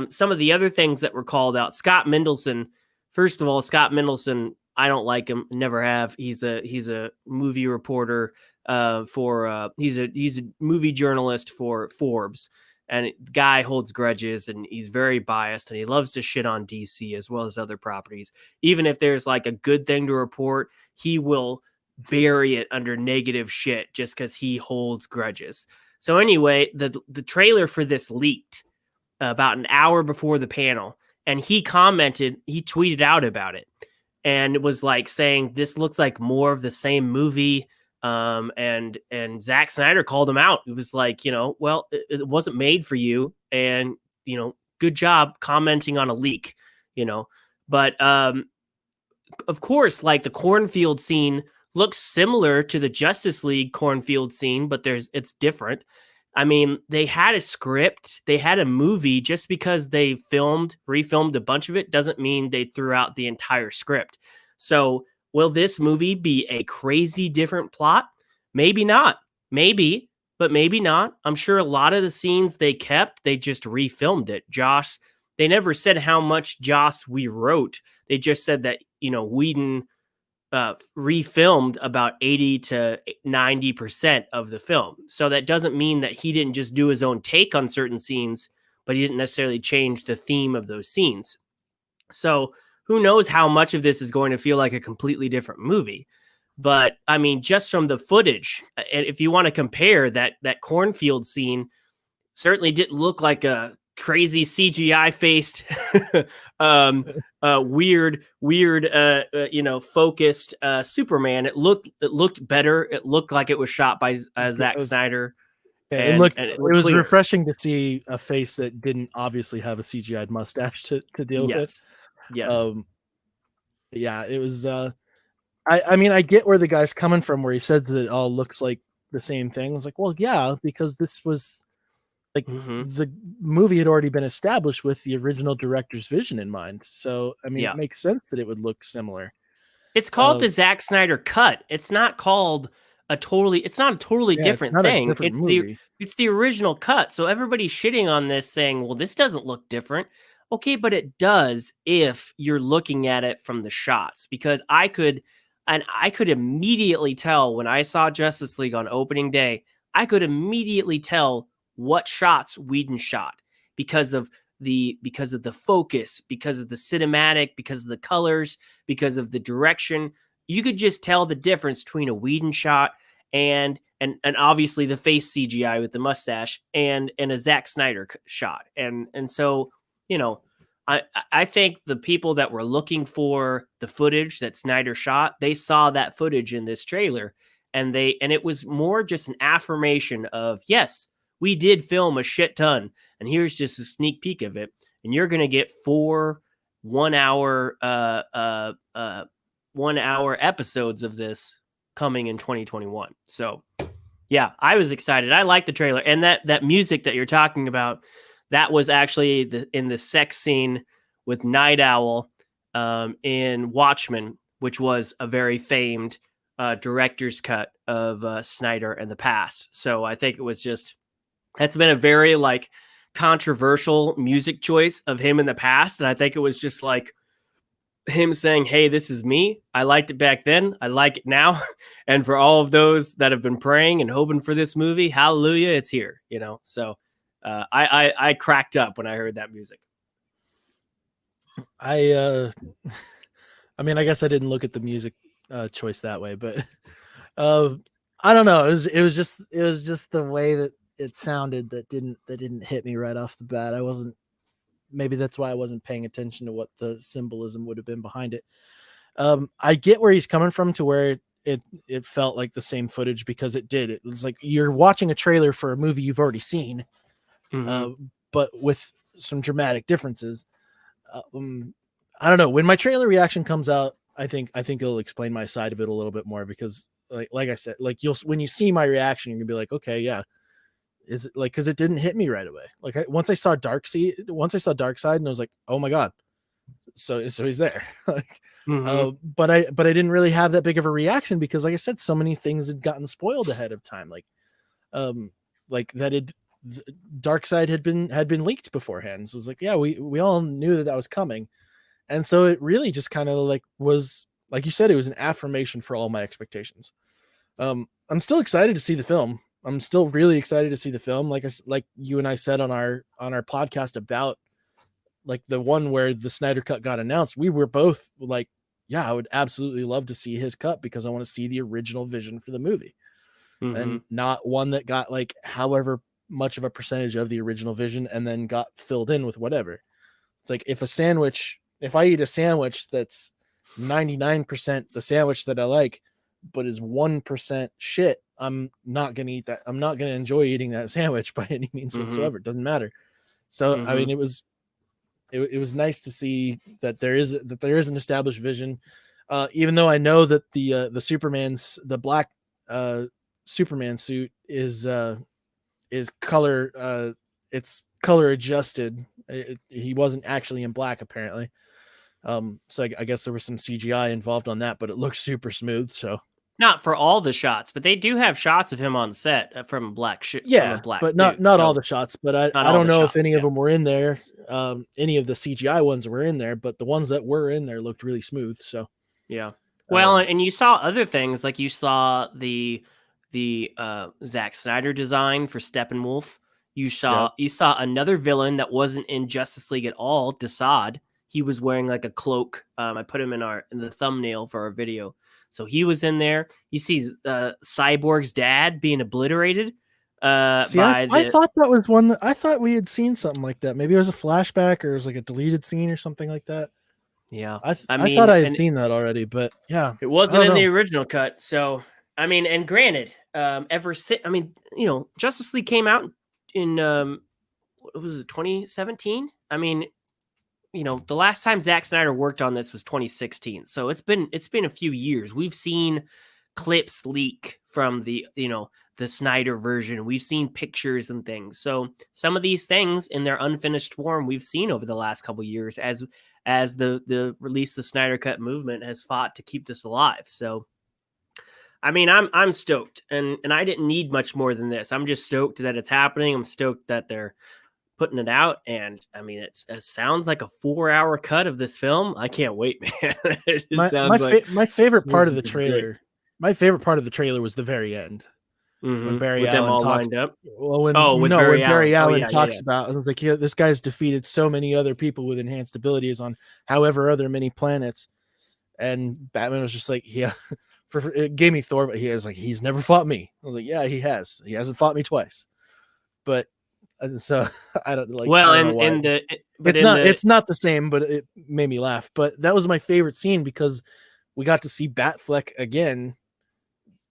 Speaker 1: Some of the other things that were called out, Scott Mendelson. First of all, Scott Mendelson, I don't like him, never have. He's a movie reporter he's a movie journalist for Forbes, and the guy holds grudges and he's very biased and he loves to shit on DC as well as other properties. Even if there's like a good thing to report, he will bury it under negative shit just because he holds grudges. So anyway, the trailer for this leaked about an hour before the panel, and he tweeted out about it, and it was like saying this looks like more of the same movie. And Zack Snyder called him out. It was like, you know, well, it wasn't made for you, and you know, good job commenting on a leak, you know. But of course, like the cornfield scene looks similar to the Justice League cornfield scene, but it's different. I mean, they had a script, they had a movie. Just because they refilmed a bunch of it doesn't mean they threw out the entire script. So will this movie be a crazy different plot? Maybe not. Maybe, but maybe not. I'm sure a lot of the scenes they kept, they just refilmed it. Josh, they never said how much Joss we wrote. They just said that, you know, Whedon refilmed about 80 to 90% of the film. So that doesn't mean that he didn't just do his own take on certain scenes, but he didn't necessarily change the theme of those scenes. So who knows how much of this is going to feel like a completely different movie. But I mean, just from the footage, and if you want to compare that cornfield scene, certainly didn't look like a crazy CGI faced weird focused Superman. It looked better. It looked like it was shot by Zack Snyder.
Speaker 2: It was clear. Refreshing to see a face that didn't obviously have a CGI'd mustache to deal with.
Speaker 1: Yes.
Speaker 2: Yeah, it was I mean, I get where the guy's coming from, where he says that it all looks like the same thing. I was like, well, yeah, because this was like the movie had already been established with the original director's vision in mind. So, I mean, it makes sense that it would look similar.
Speaker 1: It's called the Zack Snyder cut. It's not called a totally different thing. It's the original cut. So everybody's shitting on this saying, well, this doesn't look different. Okay, but it does if you're looking at it from the shots, because I could immediately tell when I saw Justice League on opening day, I could immediately tell what shots Whedon shot because of the focus, because of the cinematic, because of the colors, because of the direction. You could just tell the difference between a Whedon shot and obviously the face CGI with the mustache and a Zack Snyder shot. And so, you know, I think the people that were looking for the footage that Snyder shot, they saw that footage in this trailer, and it was more just an affirmation of, yes, we did film a shit ton, and here's just a sneak peek of it. And you're going to get 4 1 hour episodes of this coming in 2021. So yeah, I was excited. I like the trailer, and that music that you're talking about, that was actually in the sex scene with Night Owl in Watchmen, which was a very famed director's cut of Snyder in the past. So I think it was that's been a very like controversial music choice of him in the past. And I think it was just like him saying, "Hey, this is me. I liked it back then. I like it now." And for all of those that have been praying and hoping for this movie, hallelujah, it's here. So I cracked up when I heard that music.
Speaker 2: I mean, I guess I didn't look at the music choice that way, but I don't know. It was just the way that it sounded that didn't hit me right off the bat. Maybe that's why I wasn't paying attention to what the symbolism would have been behind it. I get where he's coming from, to where it felt like the same footage, because it did. It was like you're watching a trailer for a movie you've already seen, but with some dramatic differences. I don't know. When my trailer reaction comes out, I think it'll explain my side of it a little bit more, because like I said, like when you see my reaction, you're gonna be like, okay, yeah. Is it like, because it didn't hit me right away. Like once I saw Darkseid, and I was like, oh my god, so he's there. Like, but I didn't really have that big of a reaction, because like I said, so many things had gotten spoiled ahead of time. Like that Darkseid had been leaked beforehand. So it was like, yeah, we all knew that was coming. And so it really just kind of like was, like you said, it was an affirmation for all my expectations. I'm still excited to see the film. I'm still really excited to see the film. Like you and I said on our podcast about like the one where the Snyder Cut got announced, we were both like, yeah, I would absolutely love to see his cut, because I want to see the original vision for the movie, and not one that got like however much of a percentage of the original vision and then got filled in with whatever. It's like if I eat a sandwich that's 99% the sandwich that I like, but is 1% shit, I'm not going to eat that. I'm not going to enjoy eating that sandwich by any means whatsoever. It doesn't matter. So, I mean, it was nice to see that there is an established vision. Even though I know that the black Superman suit is color, it's color adjusted. He wasn't actually in black, apparently. So I guess there was some CGI involved on that, but it looks super smooth. So
Speaker 1: not for all the shots, but they do have shots of him on set from a black suit.
Speaker 2: But not all the shots. But I don't know if any of them were in there. Any of the CGI ones were in there, but the ones that were in there looked really smooth. So
Speaker 1: yeah. Well, and you saw other things, like you saw the Zack Snyder design for Steppenwolf. You saw another villain that wasn't in Justice League at all, Desaad. He was wearing like a cloak. I put him in the thumbnail for our video. So he was in there. You see Cyborg's dad being obliterated.
Speaker 2: I thought that was one I thought we had seen something like that. Maybe it was a flashback, or it was like a deleted scene or something like that.
Speaker 1: Yeah.
Speaker 2: I thought I had seen that already, but yeah.
Speaker 1: It wasn't in the original cut. So, I mean, and granted, Justice League came out in, what was it, 2017? I mean, the last time Zack Snyder worked on this was 2016. So it's been a few years. We've seen clips leak from the Snyder version. We've seen pictures and things. So some of these things in their unfinished form we've seen over the last couple of years as the release the Snyder Cut movement has fought to keep this alive. So I mean, I'm stoked, and I didn't need much more than this. I'm just stoked that it's happening. I'm stoked that they're putting it out, and I mean, it sounds like a 4-hour cut of this film. I can't wait, man.
Speaker 2: My favorite part of the trailer. Great. My favorite part of the trailer was the very end, when Barry Allen lined up. Well, when Barry Allen talks about, I was like, yeah, this guy's defeated so many other people with enhanced abilities on however other many planets, and Batman was just like, yeah. It gave me Thor, but he's never fought me. I was like, yeah, he has. He hasn't fought me twice, but. So I don't like.
Speaker 1: Well,
Speaker 2: it's not the same, but it made me laugh. But that was my favorite scene, because we got to see Batfleck again.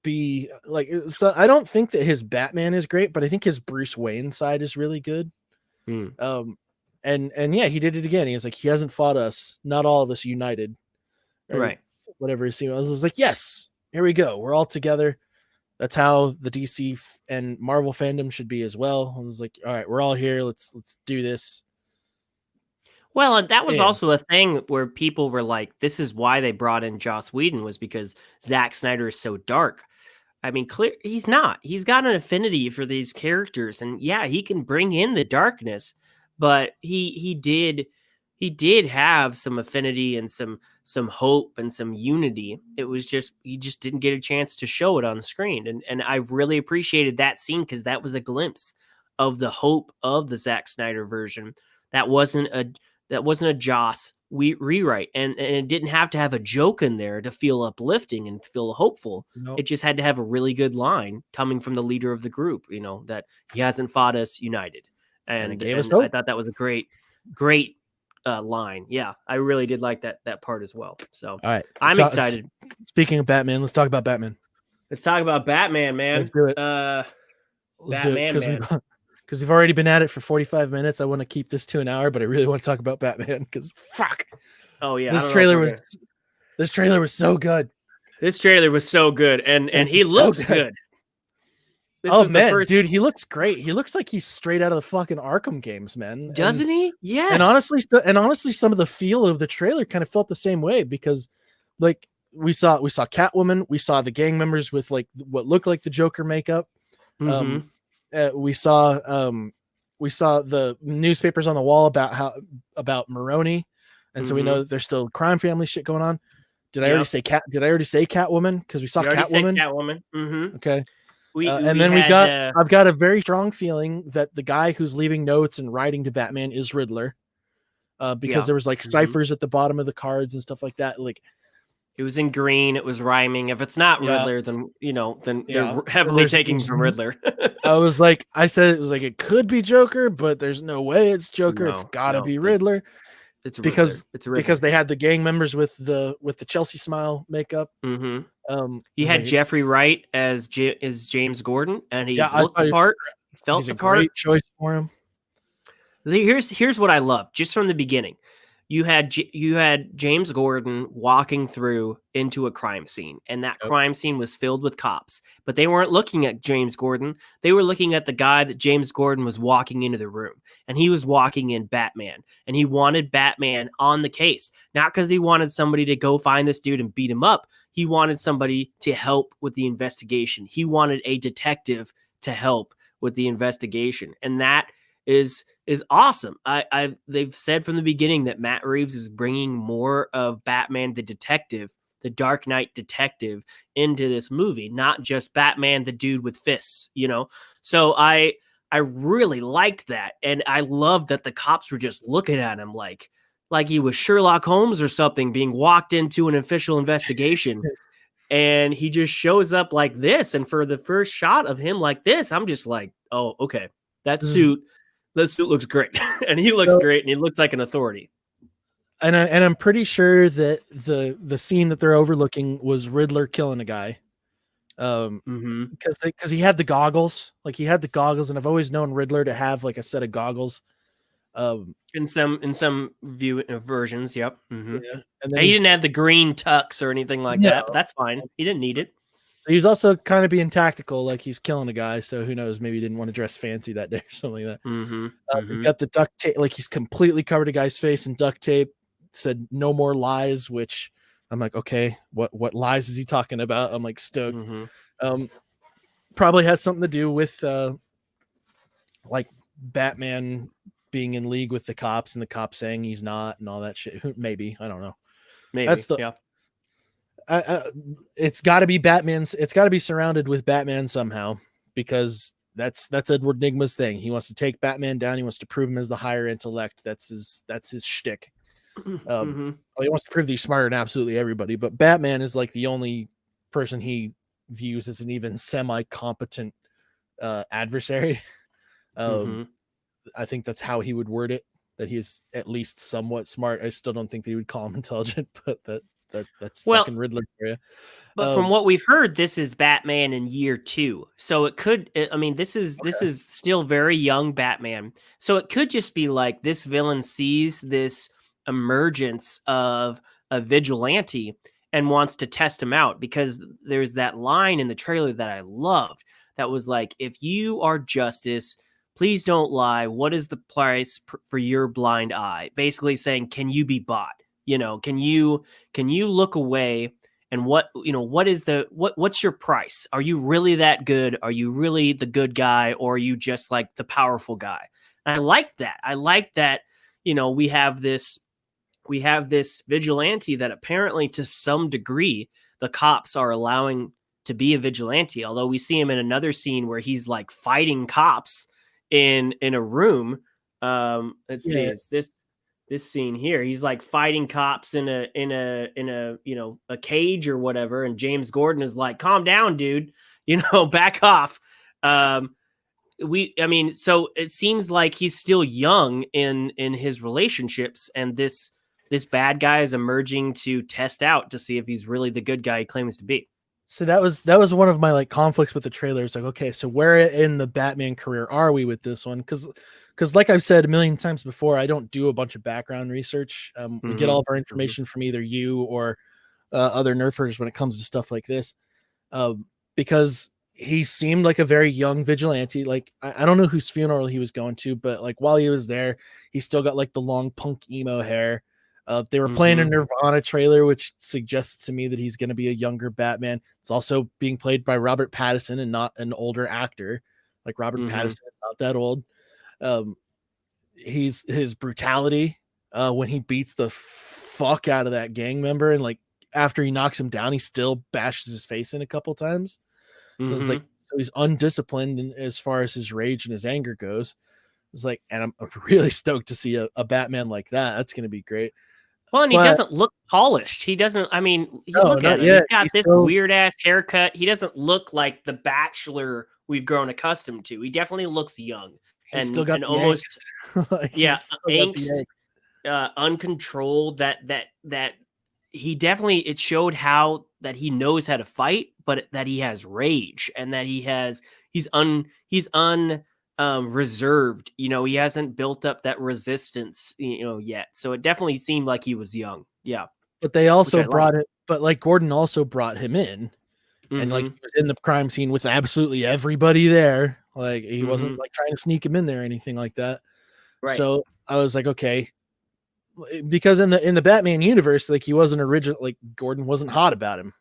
Speaker 2: Be like, so I don't think that his Batman is great, but I think his Bruce Wayne side is really good. And yeah, he did it again. He was like, he hasn't fought us, not all of us united,
Speaker 1: right?
Speaker 2: Whatever his scene was. I was like, yes, here we go. We're all together. That's how the DC and Marvel fandom should be as well. I was like, all right, we're all here. Let's do this.
Speaker 1: Well, and that was also a thing where people were like, this is why they brought in Joss Whedon, was because Zack Snyder is so dark. I mean, he's not. He's got an affinity for these characters, and yeah, he can bring in the darkness, but he did he did have some affinity and some hope and some unity. It was just he just didn't get a chance to show it on the screen, and I really appreciated that scene because that was a glimpse of the hope of the Zack Snyder version. That wasn't a Joss rewrite, and it didn't have to have a joke in there to feel uplifting and feel hopeful.
Speaker 2: Nope.
Speaker 1: It just had to have a really good line coming from the leader of the group, that he hasn't fought us united,
Speaker 2: And it
Speaker 1: and
Speaker 2: gave us
Speaker 1: I
Speaker 2: hope.
Speaker 1: thought that was a great line. Yeah, I really did like that part as well. So
Speaker 2: All right,
Speaker 1: I'm excited.
Speaker 2: Speaking of Batman, let's talk about Batman.
Speaker 1: Let's talk about Batman, man.
Speaker 2: Let's do it.
Speaker 1: Let's do it, man.
Speaker 2: Because we've already been at it for 45 minutes. I want to keep this to an hour, but I really want to talk about Batman because fuck.
Speaker 1: Oh yeah,
Speaker 2: this trailer was so good.
Speaker 1: This trailer was so good, and he looks so good.
Speaker 2: Oh man, dude, he looks great. He looks like he's straight out of the fucking Arkham games, man.
Speaker 1: Doesn't he? Yes.
Speaker 2: And honestly, some of the feel of the trailer kind of felt the same way because, like, we saw Catwoman, we saw the gang members with like what looked like the Joker makeup.
Speaker 1: Mm-hmm.
Speaker 2: We saw the newspapers on the wall about Maroni, and so we know that there's still crime family shit going on. Did I already say Catwoman? Because we saw Catwoman.
Speaker 1: Catwoman. Mm-hmm.
Speaker 2: Okay. I've got a very strong feeling that the guy who's leaving notes and writing to Batman is Riddler, because there was like ciphers at the bottom of the cards and stuff like that. Like,
Speaker 1: it was in green. It was rhyming. If it's not Riddler, then they're heavily taking from Riddler.
Speaker 2: I said it was like it could be Joker, but there's no way it's Joker. It's got to be Riddler.
Speaker 1: It's
Speaker 2: because
Speaker 1: Riddler.
Speaker 2: Because they had the gang members with the Chelsea smile makeup.
Speaker 1: Mm-hmm. You had Jeffrey Wright as James Gordon, and he looked the part. Felt the part.
Speaker 2: Great choice for him.
Speaker 1: Here's what I love just from the beginning. You had James Gordon walking through into a crime scene, and that crime scene was filled with cops. But they weren't looking at James Gordon; they were looking at the guy that James Gordon was walking into the room, and he was walking in Batman, and he wanted Batman on the case, not because he wanted somebody to go find this dude and beat him up. He wanted somebody to help with the investigation. He wanted a detective to help with the investigation, and that is awesome. They've said from the beginning that Matt Reeves is bringing more of Batman the detective, the Dark Knight detective, into this movie, not just Batman the dude with fists, So I really liked that, and I loved that the cops were just looking at him like he was Sherlock Holmes or something being walked into an official investigation. And he just shows up like this, and for the first shot of him like this, I'm just like, oh, okay, that suit looks great. And he looks great, and he looks like an authority.
Speaker 2: And I'm pretty sure that the scene that they're overlooking was Riddler killing a guy. Because he had the goggles. Like, he had the goggles, and I've always known Riddler to have like a set of goggles.
Speaker 1: In some versions, yep. Mm-hmm.
Speaker 2: Yeah. And then
Speaker 1: he didn't have the green tux or anything like that, but that's fine. He didn't need it.
Speaker 2: He's also kind of being tactical, like he's killing a guy, so who knows? Maybe he didn't want to dress fancy that day or something like that. He got the duct tape, like he's completely covered a guy's face in duct tape. Said no more lies, which I'm like, okay, what lies is he talking about? I'm like stoked. Probably has something to do with like Batman being in league with the cops and the cops saying he's not and all that shit. Maybe, I don't know.
Speaker 1: Maybe
Speaker 2: that's it's got to be Batman's. It's got to be surrounded with Batman somehow, because that's Edward Nygma's thing. He wants to take Batman down. He wants to prove him as the higher intellect. That's his shtick. He wants to prove that he's smarter than absolutely everybody. But Batman is like the only person he views as an even semi-competent adversary. I think that's how he would word it. That he's at least somewhat smart. I still don't think that he would call him intelligent, but that's fucking Riddler for you.
Speaker 1: But from what we've heard, this is Batman in year 2. So it could, I mean, this is still very young Batman. So it could just be like this villain sees this emergence of a vigilante and wants to test him out, because there's that line in the trailer that I loved that was like, if you are justice, please don't lie. What is the price for your blind eye? Basically saying, can you be bought? Can you look away, and what's your price? Are you really that good? Are you really the good guy, or are you just like the powerful guy? And I like that. We have this we have this vigilante that apparently to some degree the cops are allowing to be a vigilante, although we see him in another scene where he's like fighting cops in a room. Let's see,
Speaker 2: Yeah.
Speaker 1: it's this scene here. He's like fighting cops in a you know, a cage or whatever, and James Gordon is like, calm down, dude, you know, back off. I mean, so it seems like he's still young in his relationships, and this bad guy is emerging to test out to see if he's really the good guy he claims to be.
Speaker 2: So that was one of my like conflicts with the trailers. Like, okay, so where in the Batman career are we with this one? Because like I've said a million times before, I don't do a bunch of background research. We get all of our information from either you or other nerfers when it comes to stuff like this. Because he seemed like a very young vigilante. Like I don't know whose funeral he was going to, but like while he was there, he still got like the long punk emo hair. They were playing a Nirvana trailer, which suggests to me that he's going to be a younger Batman. It's also being played by Robert Pattinson and not an older actor. Like Robert Pattinson is not that old. His brutality when he beats the fuck out of that gang member, and like after he knocks him down, he still bashes his face in a couple times. It's like, so he's undisciplined as far as his rage and his anger goes. It's like, and I'm really stoked to see a Batman like that. That's going to be great.
Speaker 1: Well, and he doesn't look polished. He doesn't. I mean, you look at him. He's got this weird ass haircut. He doesn't look like the Bachelor we've grown accustomed to. He definitely looks young and
Speaker 2: still got
Speaker 1: almost
Speaker 2: like,
Speaker 1: angst, uncontrolled. That he definitely, it showed how that he knows how to fight, but that he has rage and that he's reserved. You know, he hasn't built up that resistance, you know, yet. So it definitely seemed like he was young. Yeah.
Speaker 2: But they also brought it, but like Gordon also brought him in. And like he was in the crime scene with absolutely everybody there. Like he wasn't like trying to sneak him in there or anything like that. Right. So I was like, okay, because in the Batman universe, like he wasn't original, like Gordon wasn't hot about him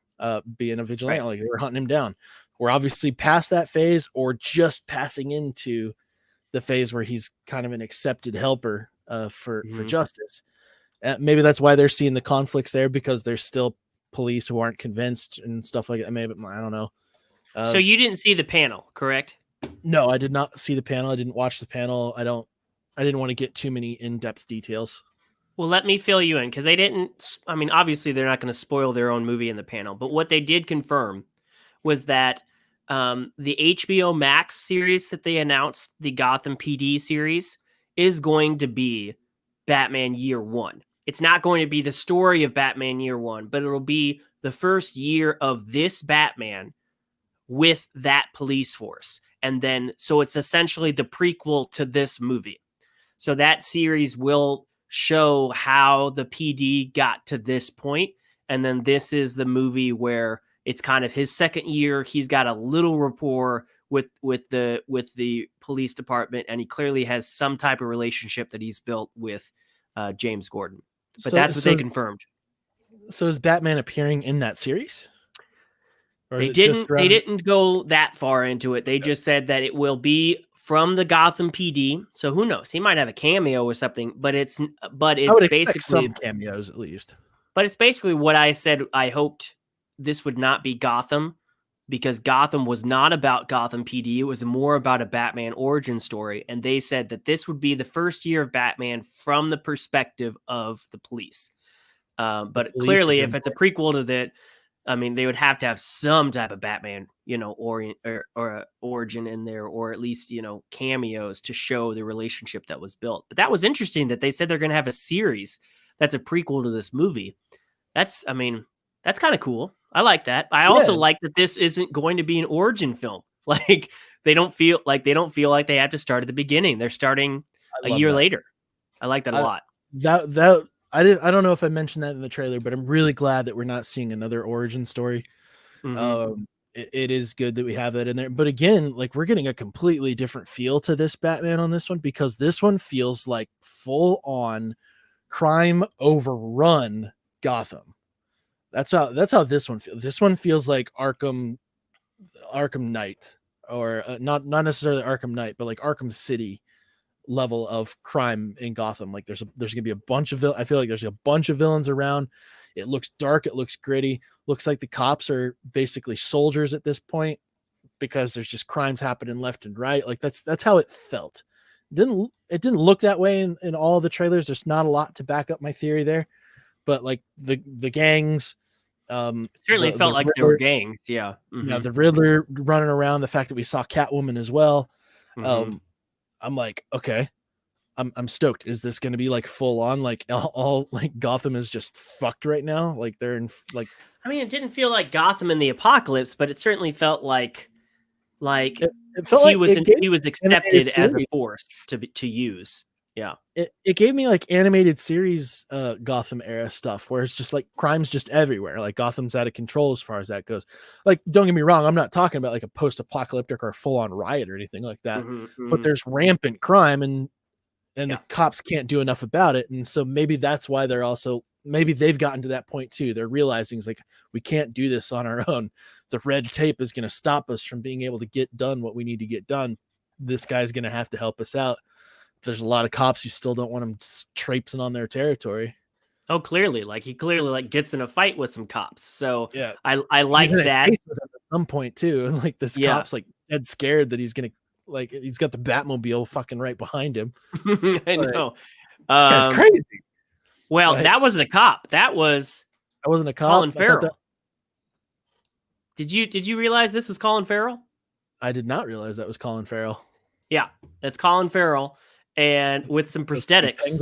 Speaker 2: being a vigilante. Like they were hunting him down. We're obviously past that phase, or just passing into the phase where he's kind of an accepted helper for justice. Maybe that's why they're seeing the conflicts there, because there's still police who aren't convinced and stuff like that. Maybe, I don't know.
Speaker 1: So you didn't see the panel, correct?
Speaker 2: No, I did not see the panel. I didn't watch the panel. I didn't want to get too many in-depth details.
Speaker 1: Well, let me fill you in, because they didn't. I mean, obviously they're not going to spoil their own movie in the panel, but what they did confirm was that the HBO Max series that they announced, the Gotham PD series, is going to be Batman Year One. It's not going to be the story of Batman Year One, but it'll be the first year of this Batman with that police force. And then, so it's essentially the prequel to this movie. So that series will show how the PD got to this point. And then this is the movie where it's kind of his second year. He's got a little rapport with the police department, and he clearly has some type of relationship that he's built with James Gordon. But that's what they confirmed.
Speaker 2: So is Batman appearing in that series?
Speaker 1: They didn't go that far into it. They just said that it will be from the Gotham PD. So who knows? He might have a cameo or something, but it's basically
Speaker 2: some cameos at least.
Speaker 1: But it's basically what I said. I hoped this would not be Gotham, because Gotham was not about Gotham PD. It was more about a Batman origin story. And they said that this would be the first year of Batman from the perspective of the police. But clearly, if it's a prequel to that, I mean, they would have to have some type of Batman, you know, or origin in there, or at least, you know, cameos to show the relationship that was built. But that was interesting that they said they're going to have a series that's a prequel to this movie. That's kind of cool. I like that. I also like that this isn't going to be an origin film. Like they don't feel like they have to start at the beginning. They're starting a year later. I like that a lot.
Speaker 2: That I don't know if I mentioned that in the trailer, but I'm really glad that we're not seeing another origin story. It is good that we have that in there. But again, like we're getting a completely different feel to this Batman on this one, because this one feels like full on crime overrun Gotham. That's how this one feels. This one feels like Arkham Knight, or not necessarily Arkham Knight, but like Arkham City level of crime in Gotham. Like there's gonna be a bunch of I feel like there's a bunch of villains around. It looks dark, it looks gritty, looks like the cops are basically soldiers at this point because there's just crimes happening left and right. Like that's how it felt. It didn't look that way in all the trailers. There's not a lot to back up my theory there, but like the gangs,
Speaker 1: certainly felt like there were gangs. Yeah.
Speaker 2: Yeah, the Riddler running around, the fact that we saw Catwoman as well. I'm like, okay, I'm stoked. Is this going to be like full on, like all like Gotham is just fucked right now? Like they're in like,
Speaker 1: I mean, it didn't feel like Gotham in the apocalypse, but it certainly felt like
Speaker 2: it felt
Speaker 1: he was accepted as a force to use. Yeah.
Speaker 2: It gave me like animated series Gotham era stuff where it's just like crime's just everywhere. Like Gotham's out of control as far as that goes. Like, don't get me wrong, I'm not talking about like a post-apocalyptic or full-on riot or anything like that. But there's rampant crime and the cops can't do enough about it. And so maybe that's why maybe they've gotten to that point too. They're realizing it's like we can't do this on our own. The red tape is going to stop us from being able to get done what we need to get done. This guy's going to have to help us out. There's a lot of cops you still don't want them traipsing on their territory.
Speaker 1: Oh, clearly, like he clearly like gets in a fight with some cops. So
Speaker 2: yeah,
Speaker 1: I like that
Speaker 2: at some point too. And like this cop's like dead scared that he's got the Batmobile fucking right behind him.
Speaker 1: I know.
Speaker 2: This guy's crazy.
Speaker 1: Well, that wasn't a cop. That wasn't
Speaker 2: a cop.
Speaker 1: Colin Farrell. Did you realize this was Colin Farrell?
Speaker 2: I did not realize that was Colin Farrell.
Speaker 1: Yeah, it's Colin Farrell. And with some prosthetics,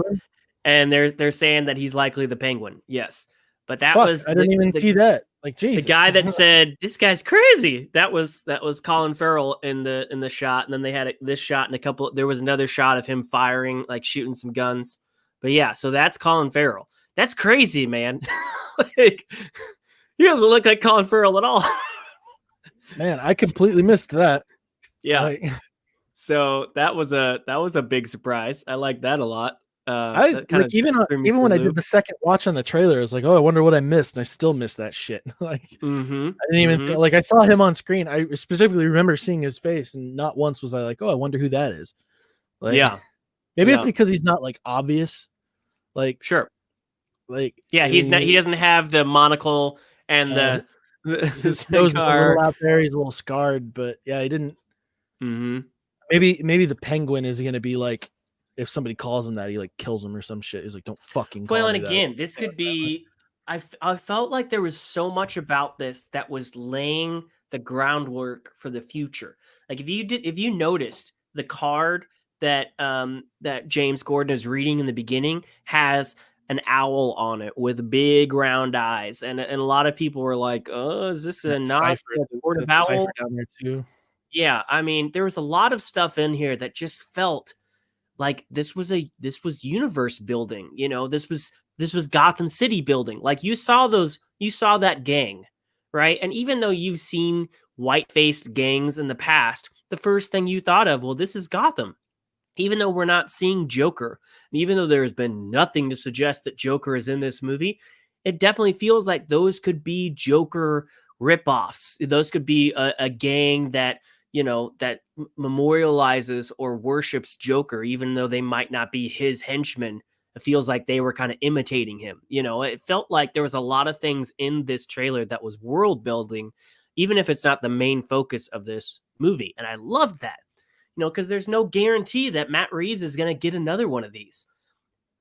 Speaker 1: and they're saying that he's likely the Penguin. Yes, but I
Speaker 2: didn't even see that. Like, Jesus,
Speaker 1: the guy that said this guy's crazy. That was Colin Farrell in the shot, and then they had this shot and a couple. There was another shot of him firing, like shooting some guns. But yeah, so that's Colin Farrell. That's crazy, man. Like, he doesn't look like Colin Farrell at all.
Speaker 2: Man, I completely missed that.
Speaker 1: Yeah. So that was a big surprise. I like that a lot.
Speaker 2: Even when I did the second watch on the trailer, I was like, oh, I wonder what I missed, and I still missed that shit. Like, I didn't even like I saw him on screen. I specifically remember seeing his face, and not once was I like, oh, I wonder who that is. Like, maybe it's because he's not like obvious. Like,
Speaker 1: sure,
Speaker 2: like
Speaker 1: he's not. He doesn't have the monocle and
Speaker 2: his nose is a little out there. He's a little scarred, but yeah, he didn't. Maybe the Penguin is going to be like, if somebody calls him that, he like kills him or some shit. He's like, don't fucking call me
Speaker 1: and again, this could be, I felt like there was so much about this that was laying the groundwork for the future. Like if you noticed the card that James Gordon is reading in the beginning has an owl on it with big round eyes. And a lot of people were like, oh, is this a nod to the Court of Owls?
Speaker 2: Down there too.
Speaker 1: Yeah, I mean, there was a lot of stuff in here that just felt like this was universe building. You know, this was Gotham City building. Like you saw that gang, right? And even though you've seen white-faced gangs in the past, the first thing you thought of, well, this is Gotham. Even though we're not seeing Joker, and even though there's been nothing to suggest that Joker is in this movie, it definitely feels like those could be Joker ripoffs. Those could be a gang that, you know, that memorializes or worships Joker, even though they might not be his henchmen. It feels like they were kind of imitating him. You know, it felt like there was a lot of things in this trailer that was world building, even if it's not the main focus of this movie. And I loved that, you know, because there's no guarantee that Matt Reeves is going to get another one of these.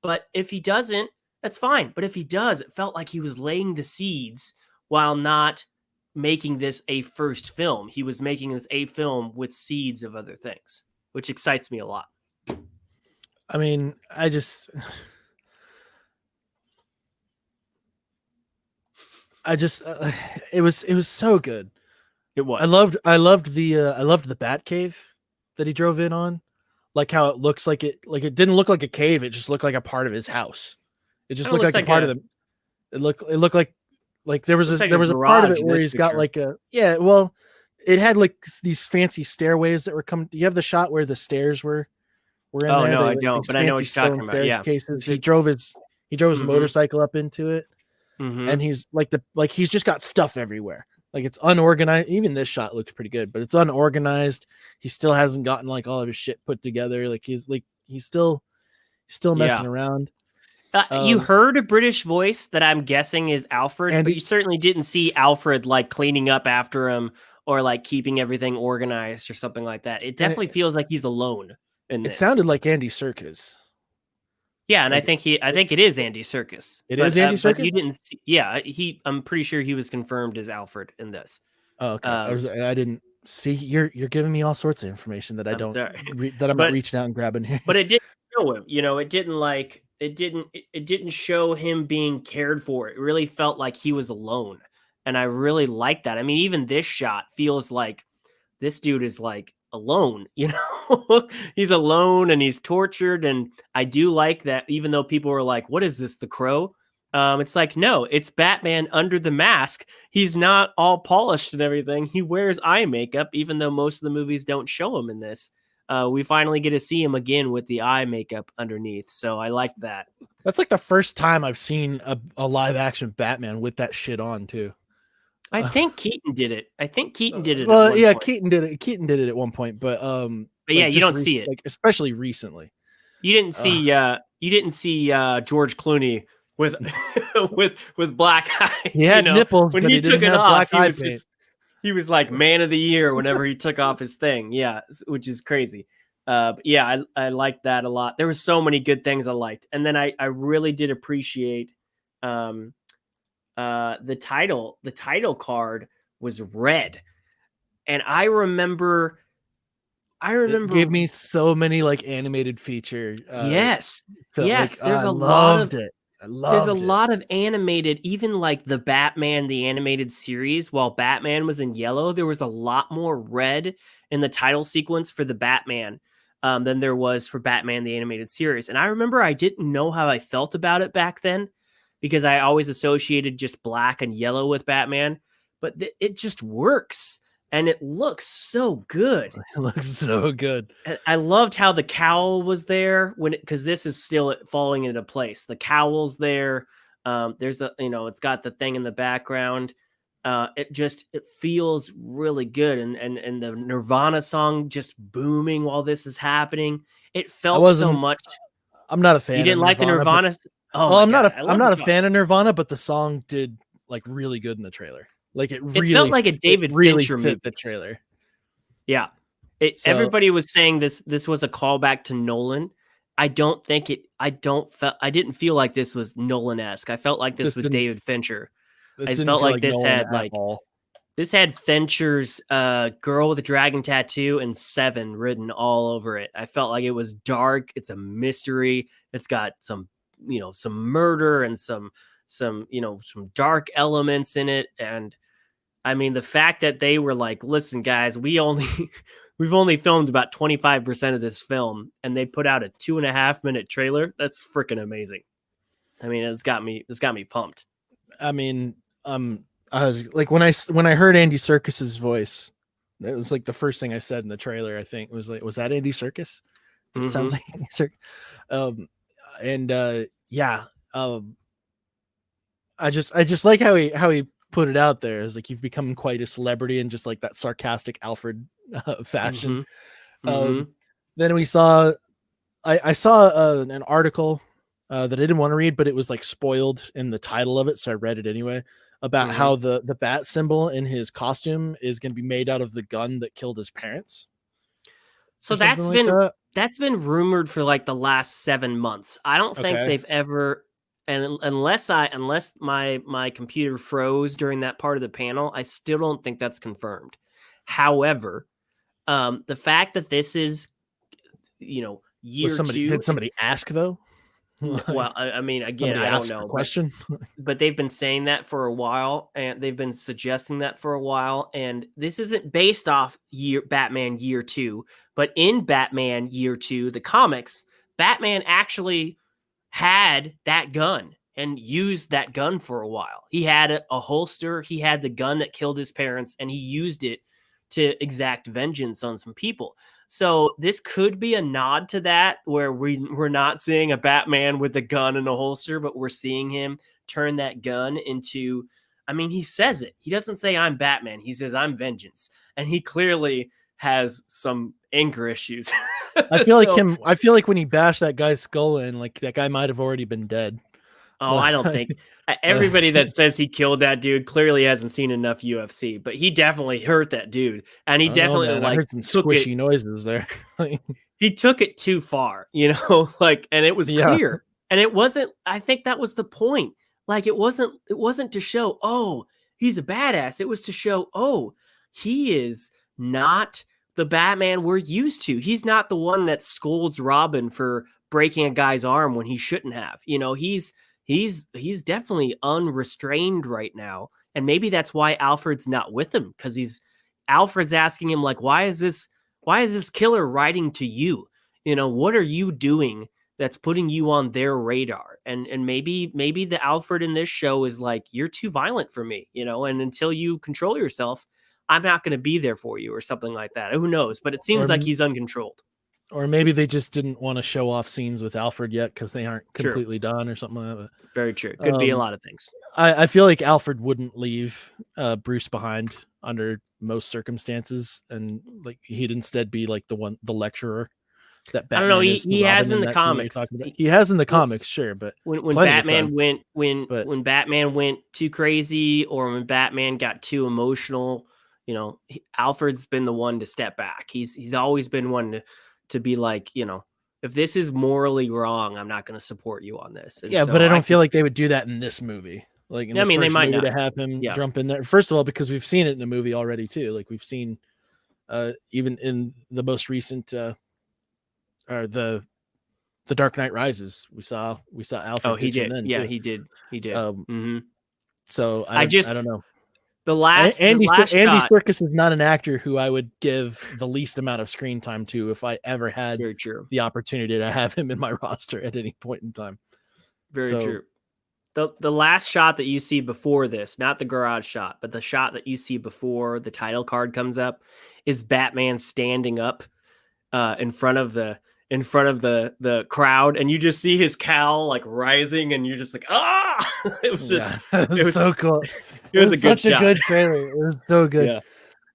Speaker 1: But if he doesn't, that's fine. But if he does, it felt like he was laying the seeds while not making this a first film. He was making this a film with seeds of other things, which excites me a lot.
Speaker 2: I mean, it was so good.
Speaker 1: It was.
Speaker 2: I loved the Batcave that he drove in on, like how it looks like it didn't look like a cave. It just looked like a part of his house. It just looked like a part of the. It looked like there was a part of it where he's got like it had like these fancy stairways that were coming. Do you have the shot where the stairs were in there?
Speaker 1: No, I don't, but I know what you're talking about. Yeah.
Speaker 2: Cases. He drove his motorcycle up into it, and he's he's just got stuff everywhere. Like it's unorganized. Even this shot looks pretty good, but it's unorganized. He still hasn't gotten like all of his shit put together. Like he's he's still messing around.
Speaker 1: You heard a British voice that I'm guessing is Alfred, but you certainly didn't see Alfred like cleaning up after him or like keeping everything organized or something like that. It definitely feels like he's alone in this.
Speaker 2: It sounded like Andy Serkis.
Speaker 1: Yeah, and like, I think it is Andy Serkis.
Speaker 2: It is Andy Serkis?
Speaker 1: But you didn't see, I'm pretty sure he was confirmed as Alfred in this.
Speaker 2: Oh, okay. I didn't see. You're giving me all sorts of information that I'm not reaching out and grabbing here.
Speaker 1: But it didn't show him. It didn't show him being cared for. It really felt like he was alone, and I really like that. I mean, even this shot feels like this dude is like alone. He's alone and he's tortured, and I do like that. Even though people are like, "What is this? The Crow?" It's like, no, it's Batman under the mask. He's not all polished and everything. He wears eye makeup, even though most of the movies don't show him in this. We finally get to see him again with the eye makeup underneath. So I like that.
Speaker 2: That's like the first time I've seen a live action Batman with that shit on too.
Speaker 1: I think Keaton did it.
Speaker 2: Well, yeah, point. Keaton did it. Keaton did it at one point, but
Speaker 1: yeah, you don't see it,
Speaker 2: like especially recently.
Speaker 1: You didn't see George Clooney with with black eyes.
Speaker 2: He had nipples
Speaker 1: when
Speaker 2: but
Speaker 1: he took it off. He was like
Speaker 2: paint.
Speaker 1: Man of the Year whenever he took off his thing. Yeah, which is crazy. But yeah, I liked that a lot. There were so many good things I liked, and then I really did appreciate the title. The title card was red, and I remember.
Speaker 2: It gave me so many like animated feature.
Speaker 1: Yes.
Speaker 2: There's
Speaker 1: a lot of animated, even like the Batman, the animated series. While Batman was in yellow, there was a lot more red in the title sequence for the Batman than there was for Batman, the animated series. And I remember I didn't know how I felt about it back then because I always associated just black and yellow with Batman, but it just works. And it looks so good.
Speaker 2: It looks so good.
Speaker 1: And I loved how the cowl was there because this is still falling into place. The cowl's there. There's it's got the thing in the background. It feels really good. And the Nirvana song just booming while this is happening. It felt so much.
Speaker 2: I'm not a fan.
Speaker 1: You didn't like the Nirvana?
Speaker 2: I'm not a fan of Nirvana, but the song did like really good in the trailer. Like it felt like a David Fincher movie. The trailer.
Speaker 1: Yeah. Everybody was saying this was a callback to Nolan. I didn't feel like this was Nolan-esque. I felt like this was David Fincher. I felt like this had Fincher's Girl with a Dragon Tattoo and Seven written all over it. I felt like it was dark. It's a mystery. It's got some murder and some dark elements in it. And I mean, the fact that they were like, listen, guys, we've only filmed about 25% of this film, and they put out a 2.5-minute trailer. That's freaking amazing. I mean, it's got me pumped.
Speaker 2: I mean, I was like, when I heard Andy Serkis's voice, it was like the first thing I said in the trailer, I think was like, was that Andy Serkis? It sounds like Andy Serkis. I just like how he put it out there. It's like you've become quite a celebrity in just like that sarcastic Alfred fashion. Then we saw, I saw an article that I didn't want to read, but it was like spoiled in the title of it, so I read it anyway, about how the bat symbol in his costume is going to be made out of the gun that killed his parents.
Speaker 1: So that's been rumored for like the last 7 months. I don't think they've ever. And unless my computer froze during that part of the panel, I still don't think that's confirmed. However, the fact that this is, year 2.
Speaker 2: Did somebody ask though?
Speaker 1: Well, I mean, again, I don't know.
Speaker 2: Question,
Speaker 1: but they've been saying that for a while, and they've been suggesting that for a while. And this isn't based off Batman Year 2, but in Batman Year 2, the comics, Batman actually had that gun and used that gun for a while. He had a holster. He had the gun that killed his parents, and he used it to exact vengeance on some people. So this could be a nod to that, where we're not seeing a Batman with a gun and a holster, but we're seeing him turn that gun into, I mean, he says it. He doesn't say I'm Batman. He says I'm vengeance. And he clearly has some anger issues.
Speaker 2: I feel like him. I feel like when he bashed that guy's skull in, like that guy might have already been dead.
Speaker 1: Oh, I don't think everybody that says he killed that dude clearly hasn't seen enough UFC, but he definitely hurt that dude, and he definitely
Speaker 2: I heard some squishy noises there.
Speaker 1: He took it too far, like, and it was clear, and it wasn't. I think that was the point. Like, it wasn't to show, oh, he's a badass. It was to show, oh, he is not the Batman we're used to. He's not the one that scolds Robin for breaking a guy's arm when he shouldn't have. He's definitely unrestrained right now. And maybe that's why Alfred's not with him, because Alfred's asking him, like, why is this killer writing to you? What are you doing that's putting you on their radar? And maybe the Alfred in this show is like, you're too violent for me, and until you control yourself, I'm not going to be there for you, or something like that. Who knows? But it seems like he's uncontrolled.
Speaker 2: Or maybe they just didn't want to show off scenes with Alfred yet because they aren't completely done or something like that.
Speaker 1: Very true. Could be a lot of things.
Speaker 2: I feel like Alfred wouldn't leave Bruce behind under most circumstances, and like he'd instead be like the lecturer that Batman.
Speaker 1: I don't know. He has in the comics.
Speaker 2: He has in the comics, sure, but
Speaker 1: when Batman when Batman went too crazy, or when Batman got too emotional, Alfred's been the one to step back. He's always been one to be like, if this is morally wrong, I'm not going to support you on this. And
Speaker 2: but I don't feel like they would do that in this movie. Like, they might not have him jump in there. First of all, because we've seen it in the movie already too. Like, we've seen, even in the most recent, or the Dark Knight Rises, we saw Alfred.
Speaker 1: Oh, he did. Yeah, he did.
Speaker 2: So I don't know.
Speaker 1: Andy
Speaker 2: Serkis is not an actor who I would give the least amount of screen time to if I ever had the opportunity to have him in my roster at any point in time.
Speaker 1: Very true. The last shot that you see before this, not the garage shot, but the shot that you see before the title card comes up, is Batman standing up in front of the crowd, and you just see his cowl like rising, and you're just like, ah! It was
Speaker 2: so cool.
Speaker 1: It was a good
Speaker 2: shot. A good trailer. It was so good.
Speaker 1: Yeah,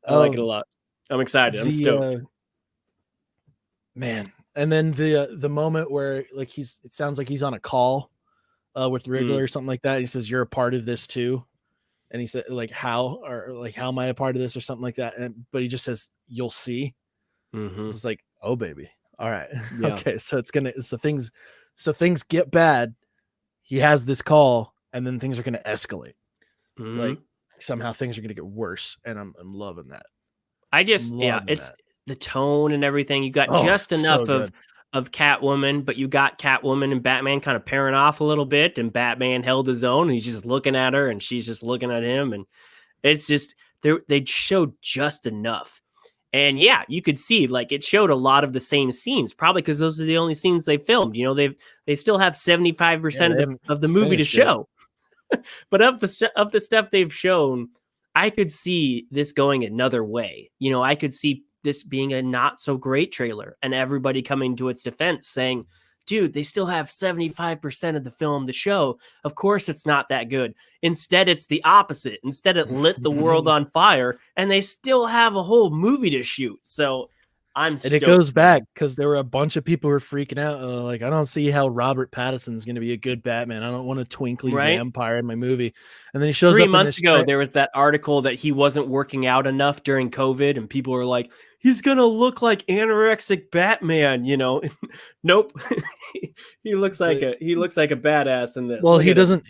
Speaker 1: I like it a lot. I'm excited. I'm stoked.
Speaker 2: Man, and then the moment where like it sounds like he's on a call with Riddler or something like that. He says, "You're a part of this too," and he said, "Like how am I a part of this?" or something like that. But he just says, "You'll see." It's like, oh baby, all right, okay. So things get bad. He has this call, and then things are gonna escalate. Like somehow things are gonna get worse, and I'm loving that.
Speaker 1: It's the tone and everything. You got just enough of Catwoman, but you got Catwoman and Batman kind of pairing off a little bit, and Batman held his own. And he's just looking at her, and she's just looking at him, and it's just they showed just enough. And yeah, you could see like it showed a lot of the same scenes, probably because those are the only scenes they filmed. They still have 75% of the movie to show. But of the stuff they've shown, I could see this going another way. I could see this being a not so great trailer, and everybody coming to its defense saying, dude, they still have 75% of the film to show. Of course it's not that good. Instead, it's the opposite. Instead, it lit the world on fire, and they still have a whole movie to shoot. So I'm stoked.
Speaker 2: And it goes back because there were a bunch of people who were freaking out. Like, I don't see how Robert Pattinson's going to be a good Batman. I don't want a twinkly vampire in my movie. And then he shows up
Speaker 1: 3 months ago, there was that article that he wasn't working out enough during COVID, and people were like, he's going to look like anorexic Batman, Nope. he looks like a badass in this.
Speaker 2: Well, he doesn't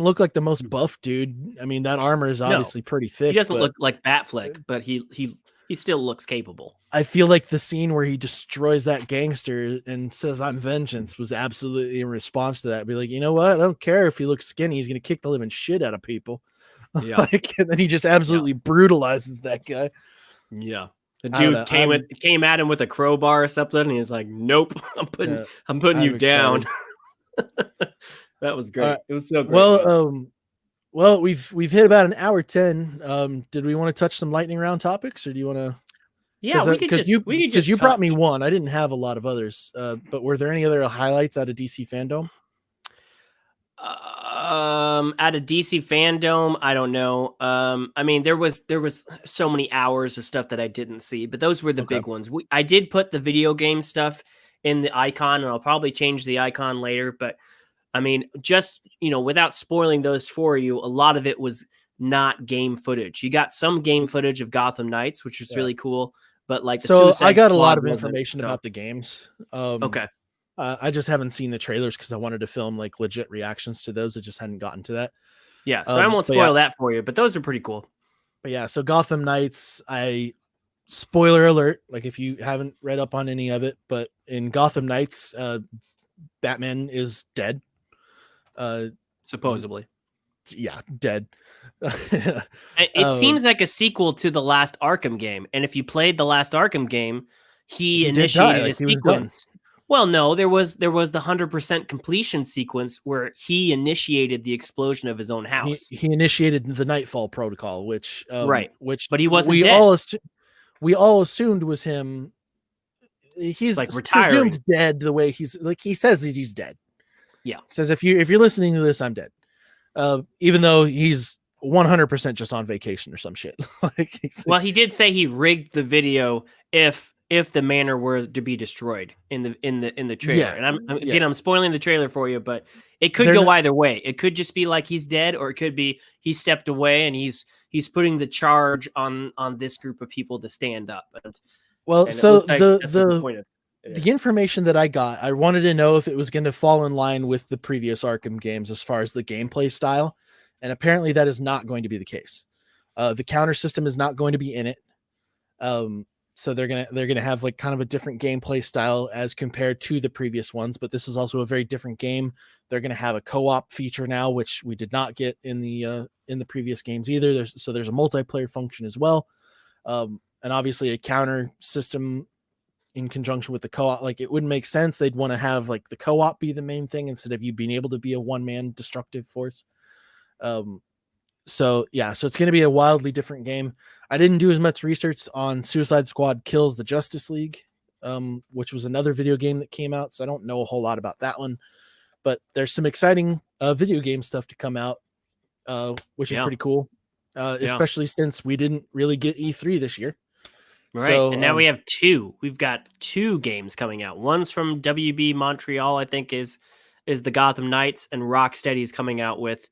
Speaker 2: look like the most buff dude. I mean, that armor is obviously pretty thick.
Speaker 1: He doesn't look like Batfleck, but he still looks capable.
Speaker 2: I feel like the scene where he destroys that gangster and says, "I'm vengeance," was absolutely in response to that. Be like, you know what? I don't care if he looks skinny. He's going to kick the living shit out of people. Yeah. And then he just absolutely brutalizes that guy.
Speaker 1: Yeah. The dude came at him with a crowbar or something, and he's like, "Nope, I'm putting you down." That was great. It was so great.
Speaker 2: Well, we've hit about an hour 10. Did we want to touch some lightning round topics, or do you want to?
Speaker 1: Yeah, because
Speaker 2: you brought me one. I didn't have a lot of others. But were there any other highlights out of DC Fandome?
Speaker 1: Out of DC Fandome, I don't know. I mean, there was so many hours of stuff that I didn't see, but those were the
Speaker 2: Okay.
Speaker 1: big ones. I did put the video game stuff in the icon, and I'll probably change the icon later. But I mean, just without spoiling those for you, a lot of it was not game footage. You got some game footage of Gotham Knights, which was
Speaker 2: Yeah.
Speaker 1: really cool, but like the
Speaker 2: So I
Speaker 1: Suicide
Speaker 2: got a lot
Speaker 1: Squad
Speaker 2: of
Speaker 1: wasn't.
Speaker 2: information
Speaker 1: So
Speaker 2: about the games.
Speaker 1: okay,
Speaker 2: I just haven't seen the trailers because I wanted to film like legit reactions to those. I just hadn't gotten to that.
Speaker 1: yeah. So I won't
Speaker 2: But yeah,
Speaker 1: spoil that for you, but those are pretty cool.
Speaker 2: so Gotham Knights, spoiler alert, like if you haven't read up on any of it, but in Gotham Knights, Batman is dead.
Speaker 1: Supposedly.
Speaker 2: Yeah, dead.
Speaker 1: It seems like a sequel to the last Arkham game, and if you played the last Arkham game, he
Speaker 2: did die,
Speaker 1: initiated a
Speaker 2: like he was done.
Speaker 1: sequence. Well, no, there was the 100% completion sequence where he initiated the explosion of his own house.
Speaker 2: He initiated the Nightfall Protocol, which
Speaker 1: right,
Speaker 2: which
Speaker 1: but he wasn't
Speaker 2: we
Speaker 1: dead.
Speaker 2: We all assumed was him. He's
Speaker 1: like retiring.
Speaker 2: Presumed dead the way he's like he says that he's dead.
Speaker 1: Yeah,
Speaker 2: he says if you're listening to this, I'm dead. Even though he's 100% just on vacation or some shit.
Speaker 1: Well, he did say he rigged the video if the manor were to be destroyed in the trailer.
Speaker 2: Yeah,
Speaker 1: and I'm spoiling the trailer for you, but it could go either way. It could just be like he's dead, or it could be he stepped away and he's putting the charge on this group of people to stand up.
Speaker 2: So
Speaker 1: the
Speaker 2: information that I got, I wanted to know if it was going to fall in line with the previous Arkham games as far as the gameplay style, and apparently that is not going to be the case. The counter system is not going to be in it. So they're gonna have like kind of a different gameplay style as compared to the previous ones, but this is also a very different game. They're gonna have a co-op feature now, which we did not get in the previous games either. There's a multiplayer function as well, and obviously a counter system in conjunction with the co-op. Like it wouldn't make sense. They'd want to have like the co-op be the main thing instead of you being able to be a one-man destructive force. So it's going to be a wildly different game. I didn't do as much research on Suicide Squad Kills the Justice League, which was another video game that came out. So I don't know a whole lot about that one, but there's some exciting video game stuff to come out, which is pretty cool, especially since we didn't really get E3 this year.
Speaker 1: Right. So, and now we have two. We've got two games coming out. One's from WB Montreal, I think is the Gotham Knights, and Rocksteady's coming out with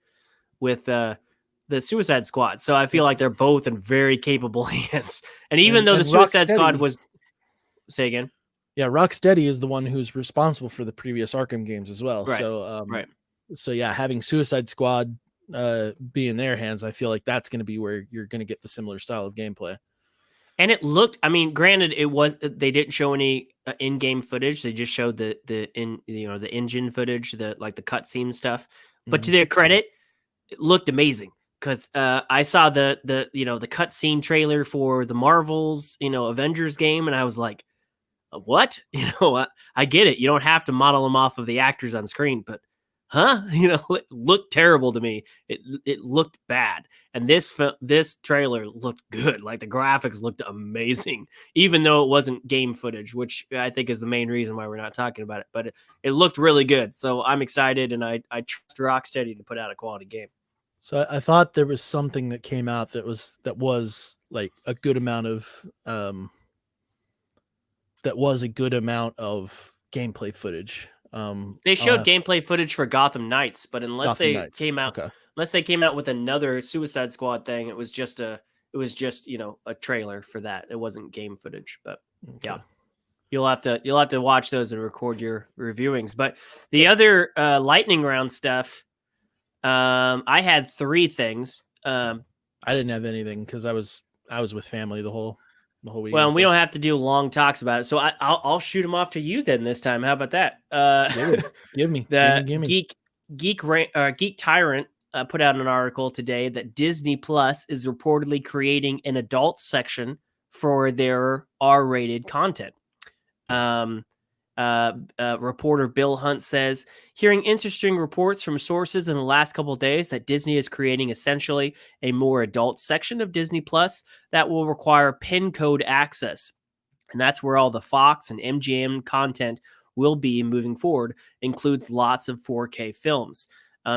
Speaker 1: the Suicide Squad. So I feel like they're both in very capable hands. And even though the Suicide Squad was... Say again?
Speaker 2: Yeah, Rocksteady is the one who's responsible for the previous Arkham games as well.
Speaker 1: Right.
Speaker 2: So,
Speaker 1: right.
Speaker 2: So yeah, having Suicide Squad be in their hands, I feel like that's going to be where you're going to get the similar style of gameplay.
Speaker 1: And it looked, I mean, granted, they didn't show any in-game footage. They just showed the engine footage, the cutscene stuff. But to their credit, it looked amazing. Because I saw the cutscene trailer for the Marvel's Avengers game, and I was like, "What?" I get it. You don't have to model them off of the actors on screen, but it looked terrible to me. It looked bad, and this trailer looked good. Like the graphics looked amazing, even though it wasn't game footage, which I think is the main reason why we're not talking about it. But it looked really good, so I'm excited, and I trust Rocksteady to put out a quality game.
Speaker 2: So I thought there was something that came out that was like a good amount of gameplay footage.
Speaker 1: They showed gameplay footage for Gotham Knights, but unless they came out with another Suicide Squad thing, it was just a trailer for that. It wasn't game footage, but yeah. You'll have to watch those and record your reviewings. But the other lightning round stuff, I had three things.
Speaker 2: I didn't have anything because I was with family the whole week.
Speaker 1: Well, we don't have to do long talks about it, so I'll shoot them off to you then this time. How about that?
Speaker 2: Give me.
Speaker 1: Geek Tyrant put out an article today that Disney Plus is reportedly creating an adult section for their R-rated content. Reporter Bill Hunt says, hearing interesting reports from sources in the last couple of days that Disney is creating essentially a more adult section of Disney Plus that will require PIN code access. And that's where all the Fox and MGM content will be moving forward, includes lots of 4K films.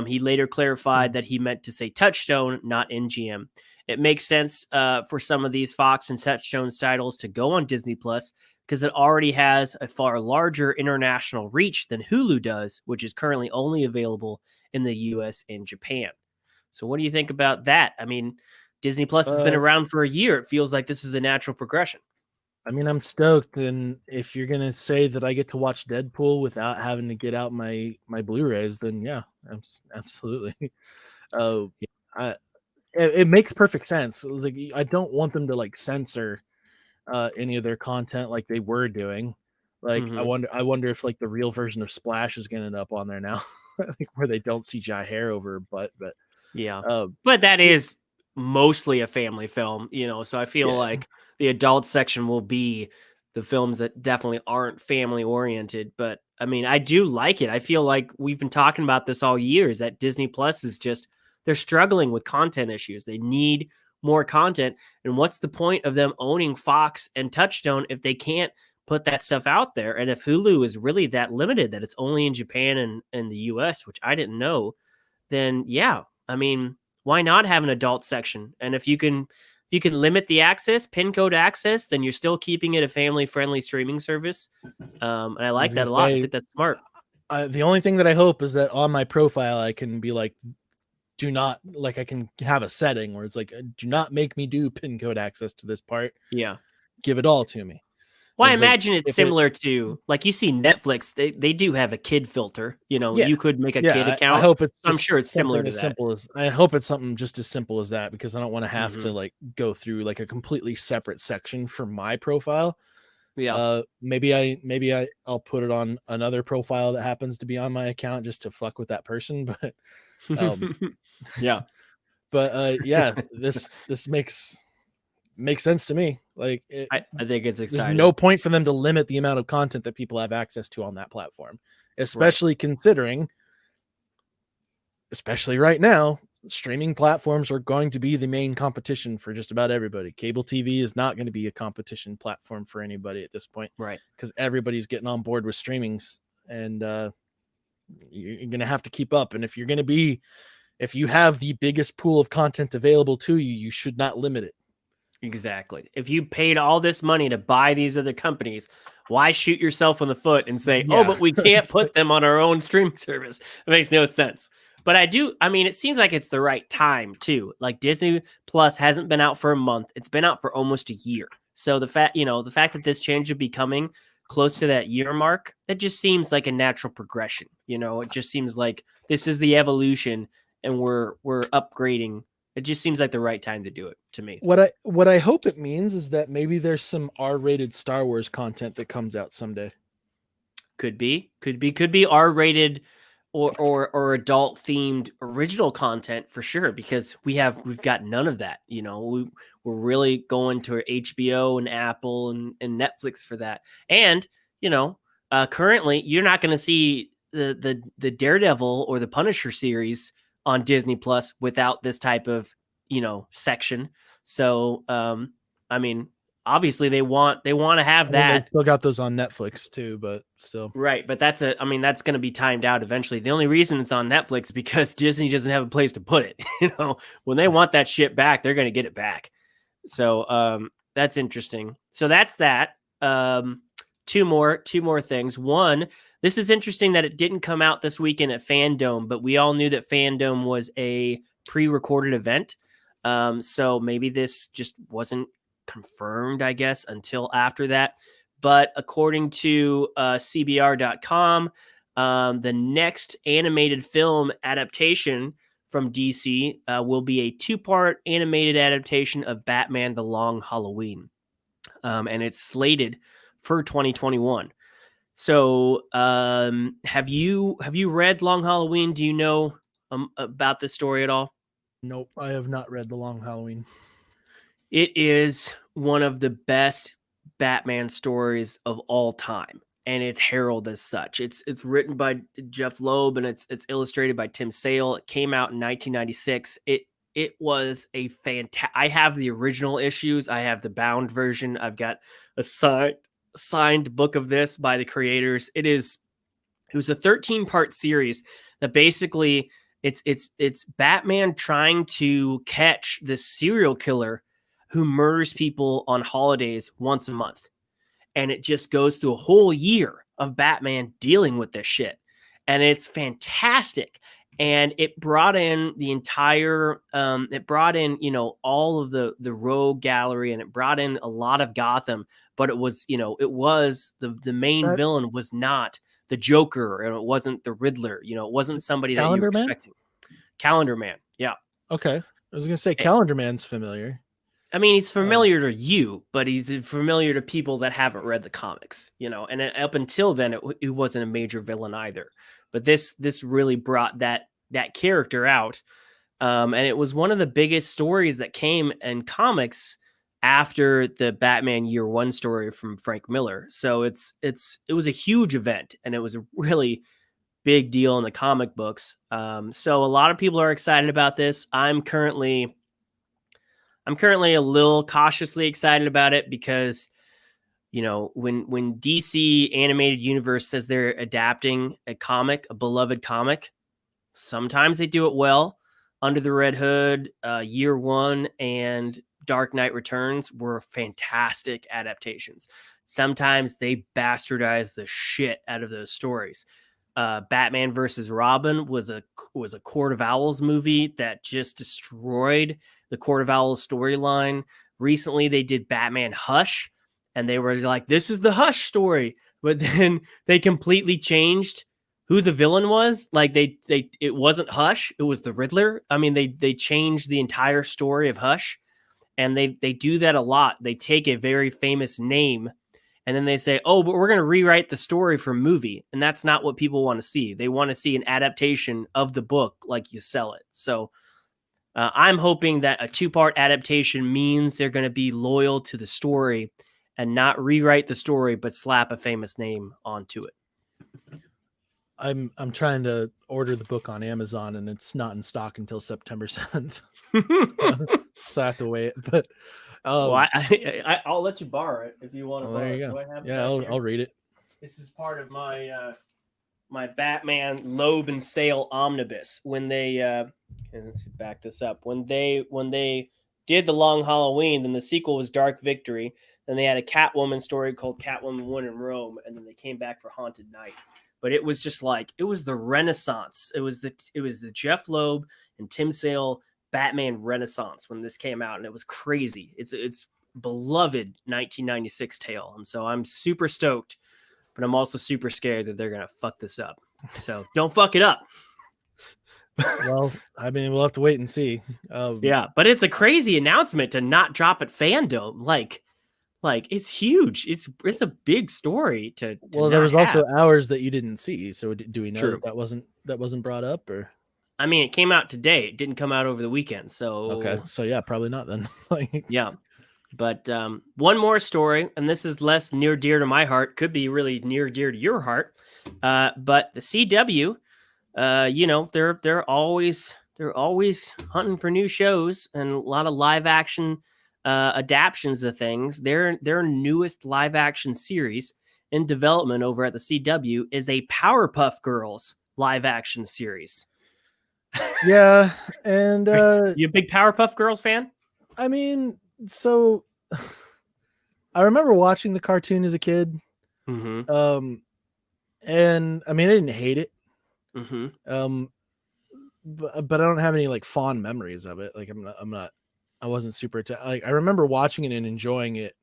Speaker 1: He later clarified that he meant to say Touchstone, not MGM. It makes sense for some of these Fox and Touchstone titles to go on Disney Plus because it already has a far larger international reach than Hulu does, which is currently only available in the US and Japan. So what do you think about that? I mean, Disney Plus has been around for a year. It feels like this is the natural progression.
Speaker 2: I mean, I'm stoked. And if you're going to say that I get to watch Deadpool without having to get out my Blu-rays, then yeah, absolutely. It makes perfect sense. Like, I don't want them to like censor any of their content like they were doing. Like, I wonder if like the real version of Splash is going to end up on there now, like, where they don't CGI hair over her butt. But
Speaker 1: yeah, but that is mostly a family film, so I feel like the adult section will be the films that definitely aren't family oriented. But I mean, I do like it. I feel like we've been talking about this all years, that Disney Plus is just, they're struggling with content issues. They need more content. And what's the point of them owning Fox and Touchstone if they can't put that stuff out there? And if Hulu is really that limited, that it's only in Japan and the US, which I didn't know, then yeah, I mean, why not have an adult section? And if you can limit the access, pin code access, then you're still keeping it a family friendly streaming service. And I like that a lot. I think that's smart.
Speaker 2: The only thing that I hope is that on my profile, I can be like, do not, like, I can have a setting where it's like, do not make me do pin code access to this part.
Speaker 1: Yeah.
Speaker 2: Give it all to me.
Speaker 1: Well, I imagine it's similar to, like, you see Netflix, they do have a kid filter. You could make a kid account.
Speaker 2: I hope it's
Speaker 1: I'm sure it's similar to
Speaker 2: as
Speaker 1: that.
Speaker 2: simple as, I hope it's something just as simple as that, because I don't want to have to like go through like a completely separate section for my profile.
Speaker 1: Yeah.
Speaker 2: Maybe I'll put it on another profile that happens to be on my account just to fuck with that person. But
Speaker 1: yeah.
Speaker 2: But yeah, this makes sense to me. Like,
Speaker 1: I think it's exciting.
Speaker 2: There's no point for them to limit the amount of content that people have access to on that platform, especially considering, especially right now, streaming platforms are going to be the main competition for just about everybody. Cable TV is not going to be a competition platform for anybody at this point,
Speaker 1: right?
Speaker 2: Because everybody's getting on board with streaming, and you're going to have to keep up. And if you have the biggest pool of content available to you, you should not limit it.
Speaker 1: Exactly. If you paid all this money to buy these other companies, why shoot yourself in the foot and say, oh, but we can't put them on our own streaming service? It makes no sense. But I mean, it seems like it's the right time too. Like, Disney Plus hasn't been out for a month. It's been out for almost a year. So the fact that this change would be coming close to that year mark, that just seems like a natural progression. It just seems like this is the evolution and we're upgrading. It just seems like the right time to do it to me.
Speaker 2: What I hope it means is that maybe there's some R-rated Star Wars content that comes out someday.
Speaker 1: Could be R-rated or adult themed original content for sure, because we've got none of that. We're really going to HBO and Apple and Netflix for that. And currently you're not going to see the Daredevil or the Punisher series on Disney Plus without this type of, section. So, I mean, obviously they want to have that.
Speaker 2: They still got those on Netflix too, but still.
Speaker 1: Right. But that's going to be timed out eventually. The only reason it's on Netflix is because Disney doesn't have a place to put it. When they want that shit back, they're going to get it back. So, that's interesting. So that's that. Two more things. One, this is interesting that it didn't come out this weekend at Fandome, but we all knew that Fandome was a pre-recorded event. So maybe this just wasn't confirmed, I guess, until after that. But according to CBR.com, the next animated film adaptation from DC will be a 2-part animated adaptation of Batman: The Long Halloween. And it's slated for 2021. So, have you read Long Halloween? Do you know about this story at all?
Speaker 2: Nope, I have not read The Long Halloween.
Speaker 1: It is one of the best Batman stories of all time, and it's heralded as such. It's written by Jeff Loeb, and it's illustrated by Tim Sale. It came out in 1996. It was a fantastic. I have the original issues. I have the bound version. I've got a signed book of this by the creators. It was a 13-part series that basically It's Batman trying to catch this serial killer who murders people on holidays once a month. And it just goes through a whole year of Batman dealing with this shit. And it's fantastic. And it brought in the entire it brought in, all of the rogue gallery, and it brought in a lot of Gotham, but it was, it was the main villain was not the Joker, and it wasn't the Riddler, it wasn't somebody that you were expecting. Calendar Man. Yeah.
Speaker 2: Okay. I was gonna say Calendar Man's familiar.
Speaker 1: I mean, he's familiar to you, but he's familiar to people that haven't read the comics, and up until then, it wasn't a major villain either. But this really brought that character out, and it was one of the biggest stories that came in comics after the Batman Year One story from Frank Miller. So it was a huge event, and it was a really big deal in the comic books. So a lot of people are excited about this. I'm currently a little cautiously excited about it because, when DC Animated Universe says they're adapting a beloved comic, sometimes they do it well. Under the Red Hood, Year One, and Dark Knight Returns were fantastic adaptations. Sometimes they bastardize the shit out of those stories. Batman versus Robin was a Court of Owls movie that just destroyed the Court of Owls storyline. Recently, they did Batman Hush, and they were like, "This is the Hush story," but then they completely changed who the villain was. Like it wasn't Hush, it was the Riddler. I mean, they changed the entire story of Hush, and they do that a lot. They take a very famous name, and then they say, "Oh, but we're going to rewrite the story for a movie," and that's not what people want to see. They want to see an adaptation of the book, like you sell it. So. I'm hoping that a 2-part adaptation means they're going to be loyal to the story and not rewrite the story, but slap a famous name onto it.
Speaker 2: I'm trying to order the book on Amazon, and it's not in stock until September 7th. so I have to wait. But
Speaker 1: well, I'll let you borrow it if you want to.
Speaker 2: There you go. Yeah, I'll read it.
Speaker 1: This is part of my my Batman Loeb and Sale omnibus. When they and let's back this up, when they did the Long Halloween, then the sequel was Dark Victory. Then they had a Catwoman story called Catwoman 1 in Rome, and then they came back for Haunted Night. But it was just like, it was the Renaissance. It was the Jeff Loeb and Tim Sale Batman Renaissance when this came out, and it was crazy. It's beloved 1996 tale, and so I'm super stoked, but I'm also super scared that they're gonna fuck this up. So don't fuck it up.
Speaker 2: Well, I mean, we'll have to wait and see.
Speaker 1: Yeah, but it's a crazy announcement to not drop at Fandome. Like it's huge. It's a big story to
Speaker 2: well, there was also hours that you didn't see. So do we know that wasn't brought up, or?
Speaker 1: I mean, it came out today. It didn't come out over the weekend. So
Speaker 2: okay, so yeah, probably not then.
Speaker 1: Yeah, but one more story, and this is less near dear to my heart. Could be really near dear to your heart. But the CW, they're always hunting for new shows and a lot of live action adaptions of things. Their newest live action series in development over at the CW is a Powerpuff Girls live action series.
Speaker 2: Yeah, and
Speaker 1: you a big Powerpuff Girls fan?
Speaker 2: I mean, so I remember watching the cartoon as a kid.
Speaker 1: Mm-hmm.
Speaker 2: And I mean, I didn't hate it.
Speaker 1: Mm-hmm.
Speaker 2: But I don't have any like fond memories of it. Like I wasn't super like I remember watching it and enjoying it.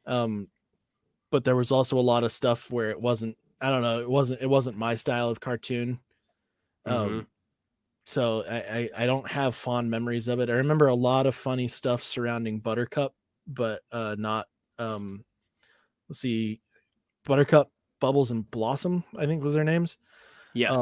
Speaker 2: But there was also a lot of stuff where it wasn't, I don't know, it wasn't my style of cartoon. So I don't have fond memories of it. I remember a lot of funny stuff surrounding Buttercup, but not let's see, Buttercup, Bubbles, and Blossom, I think was their names.
Speaker 1: Yes.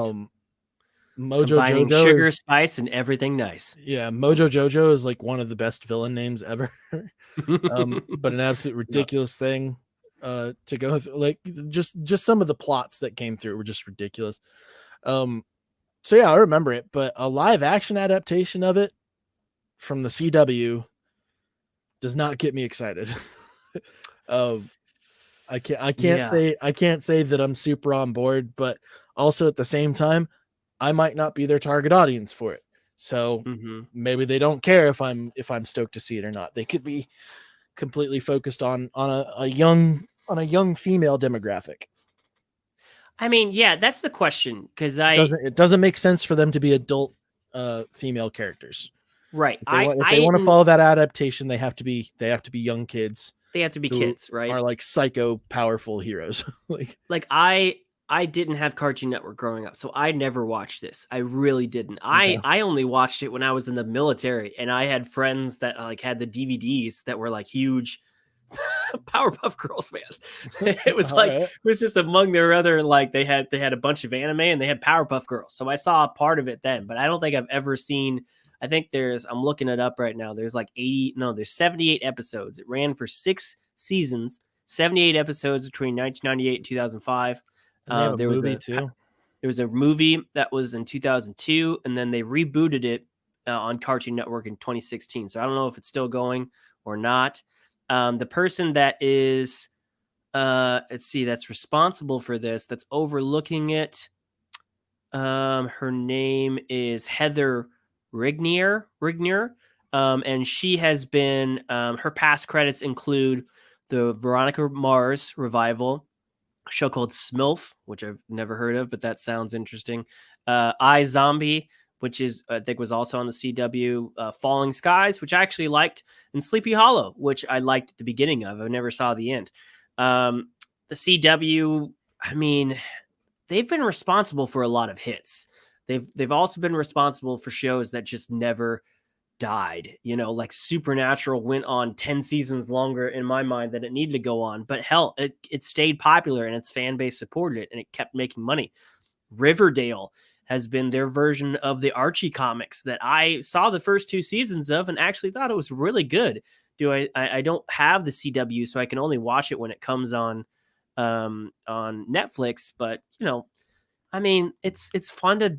Speaker 2: Mojo
Speaker 1: Combining
Speaker 2: Jojo,
Speaker 1: sugar, spice, and everything nice.
Speaker 2: Yeah, Mojo Jojo is like one of the best villain names ever. But an absolute ridiculous thing to go through. Like just some of the plots that came through were just ridiculous. So yeah, I remember it, but a live action adaptation of it from the CW does not get me excited. I can't say that I'm super on board, but also at the same time, I might not be their target audience for it. So maybe they don't care if I'm stoked to see it or not. They could be completely focused on a young female demographic.
Speaker 1: I mean, yeah, that's the question, because
Speaker 2: It doesn't make sense for them to be adult female characters.
Speaker 1: right.
Speaker 2: If they want to follow that adaptation, they have to be young kids.
Speaker 1: They have to be kids, right?
Speaker 2: Are like psycho powerful heroes.
Speaker 1: like I didn't have Cartoon Network growing up, so I never watched this. I really didn't. I only watched it when I was in the military, and I had friends that like had the DVDs that were like huge Powerpuff Girls fans. It was like it was just among their other, like they had a bunch of anime and they had Powerpuff Girls. So I saw a part of it then, but I don't think I've ever seen. I think I'm looking it up right now. There's like there's 78 episodes. It ran for 6 seasons, 78 episodes between 1998 and 2005. There was a movie that was in 2002, and then they rebooted it on Cartoon Network in 2016. So I don't know if it's still going or not. The person that is, that's responsible for this, that's overlooking it. Her name is Heather Rignier. And she has been, her past credits include the Veronica Mars revival, a show called Smilf, which I've never heard of, but that sounds interesting. iZombie, which I think was also on the CW, Falling Skies, which I actually liked, and Sleepy Hollow, which I liked at the beginning of. I never saw the end. The CW, I mean, they've been responsible for a lot of hits. They've also been responsible for shows that just never died. Like Supernatural went on 10 seasons longer in my mind than it needed to go on, but hell, it stayed popular and its fan base supported it and it kept making money. Riverdale has been their version of the Archie comics that I saw the first 2 seasons of and actually thought it was really good. I don't have the CW, so I can only watch it when it comes on Netflix, but I mean, it's fun to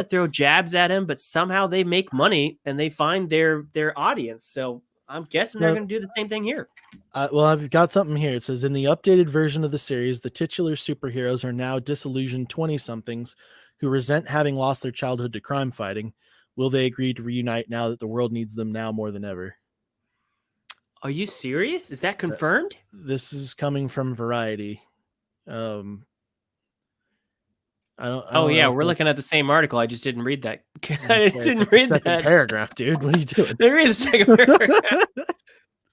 Speaker 1: throw jabs at him, but somehow they make money and they find their audience. So I'm guessing they're going to do the same thing here.
Speaker 2: Well, I've got something here. It says, in the updated version of the series, the titular superheroes are now disillusioned 20-somethings who resent having lost their childhood to crime fighting. Will they agree to reunite now that the world needs them now more than ever?
Speaker 1: Are you serious? Is that confirmed?
Speaker 2: This is coming from Variety.
Speaker 1: We're looking at the same article. I just didn't read that. I didn't read that
Speaker 2: paragraph, dude. What are you doing?
Speaker 1: They read the second paragraph.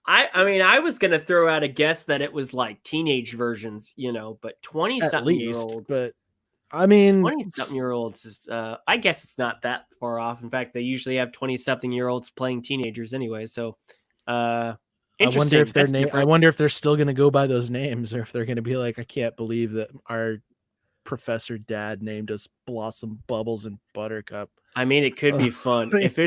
Speaker 1: I mean, I was gonna throw out a guess that it was like teenage versions, but 20-something-year-olds.
Speaker 2: But I mean,
Speaker 1: 20-something-year-olds is. I guess it's not that far off. In fact, they usually have 20-something-year-olds playing teenagers anyway. So,
Speaker 2: I wonder if I wonder if they're still gonna go by those names, or if they're gonna be like, I can't believe that our professor dad named us Blossom, Bubbles, and Buttercup.
Speaker 1: I mean, it could be fun if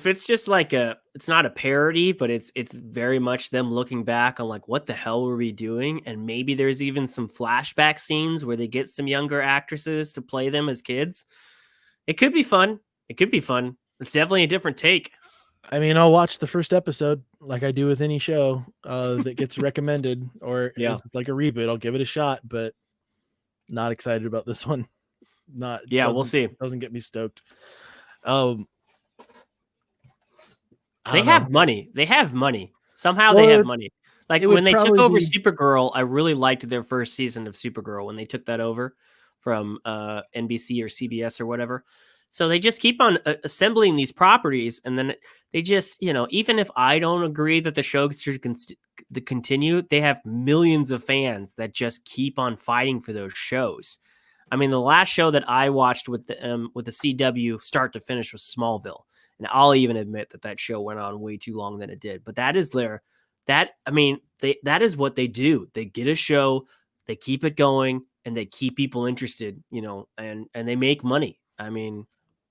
Speaker 1: it's just like it's not a parody, but it's very much them looking back on like, what the hell were we doing? And maybe there's even some flashback scenes where they get some younger actresses to play them as kids. It could be fun. It's definitely a different take.
Speaker 2: I mean, I'll watch the first episode like I do with any show that gets recommended or is like a reboot. I'll give it a shot, but not excited about this one.
Speaker 1: We'll see.
Speaker 2: Doesn't get me stoked.
Speaker 1: They have money. Somehow they have money. Like when they took over Supergirl, I really liked their first season of Supergirl when they took that over from NBC or CBS or whatever. So they just keep on assembling these properties, and then they just, even if I don't agree that the show should continue, they have millions of fans that just keep on fighting for those shows. I mean, the last show that I watched with the CW start to finish was Smallville, and I'll even admit that show went on way too long than it did. But that is that is what they do. They get a show, they keep it going, and they keep people interested, and they make money. I mean,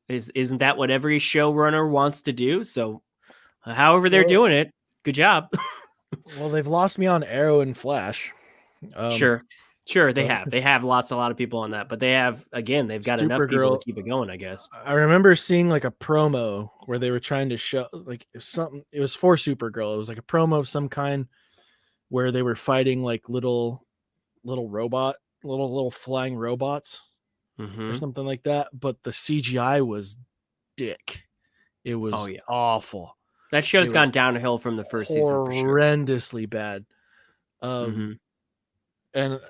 Speaker 1: isn't that what every showrunner wants to do? So, however they're doing it, good job.
Speaker 2: Well, they've lost me on Arrow and Flash.
Speaker 1: Sure, they have lost a lot of people on that, but they've got enough people to keep it going, I guess.
Speaker 2: I remember seeing like a promo where they were trying to show like it was for Supergirl. It was like a promo of some kind where they were fighting like little flying robots. or something like that. But the CGI was dick. It was awful.
Speaker 1: That show's gone downhill from the first season for sure.
Speaker 2: Horrendously bad. And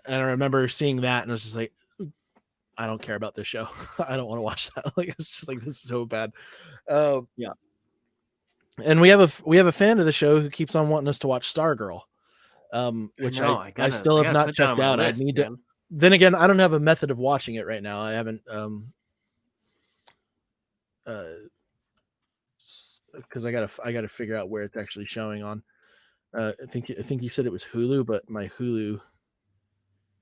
Speaker 2: I remember seeing that and I was just like, I don't care about this show. I don't want to watch that. Like, it's just like, this is so bad.
Speaker 1: Yeah.
Speaker 2: And we have a fan of the show who keeps on wanting us to watch Stargirl, which I still have not checked out. I need to. Then again, I don't have a method of watching it right now. I haven't, because I gotta figure out where it's actually showing on. I think you said it was Hulu, but my Hulu.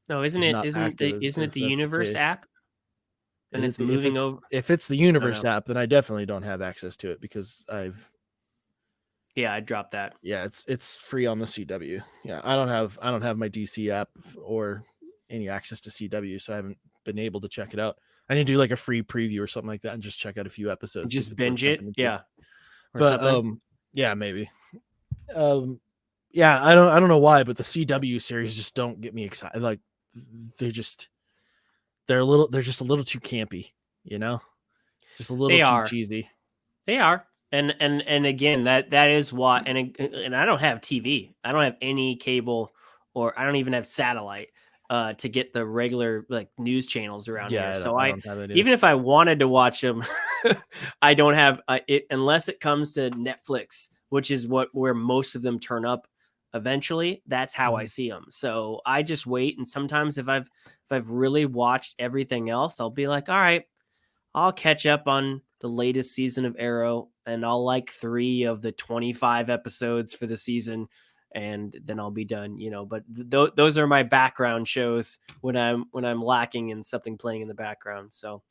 Speaker 1: No, isn't it the Universe app? And it's moving over.
Speaker 2: If it's the Universe app, then I definitely don't have access to it because I
Speaker 1: dropped that.
Speaker 2: Yeah, it's free on the CW. Yeah, I don't have my DC app or any access to CW, so I haven't been able to check it out. I need to do like a free preview or something like that and just check out a few episodes.
Speaker 1: Just binge it, yeah.
Speaker 2: Or something. Yeah, maybe. Yeah, I don't know why, but the CW series just don't get me excited. Like they're just a little too campy, you know? Just a little too cheesy.
Speaker 1: They are. And again, that is why, and I don't have TV. I don't have any cable, or I don't even have satellite to get the regular like news channels around here. So I even if I wanted to watch them, I don't have it unless it comes to Netflix, which is where most of them turn up eventually. That's how I see them. So I just wait, and sometimes if I've really watched everything else, I'll be like, all right, I'll catch up on the latest season of Arrow, and I'll like 3 of the 25 episodes for the season, and then I'll be done, you know. But those are my background shows when I'm lacking in something playing in the background. So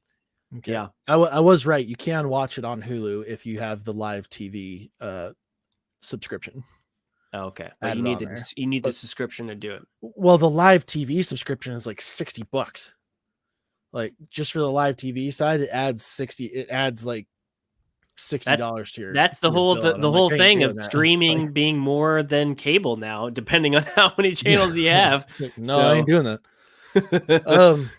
Speaker 2: okay. Yeah, I was right. You can watch it on Hulu if you have the live TV subscription.
Speaker 1: Okay, but you need the subscription to do it.
Speaker 2: Well, the live TV subscription is like $60. Like just for the live TV side, it adds like $60 to your.
Speaker 1: That's the whole thing of streaming being more than cable now, depending on how many channels you have.
Speaker 2: No, I ain't doing that.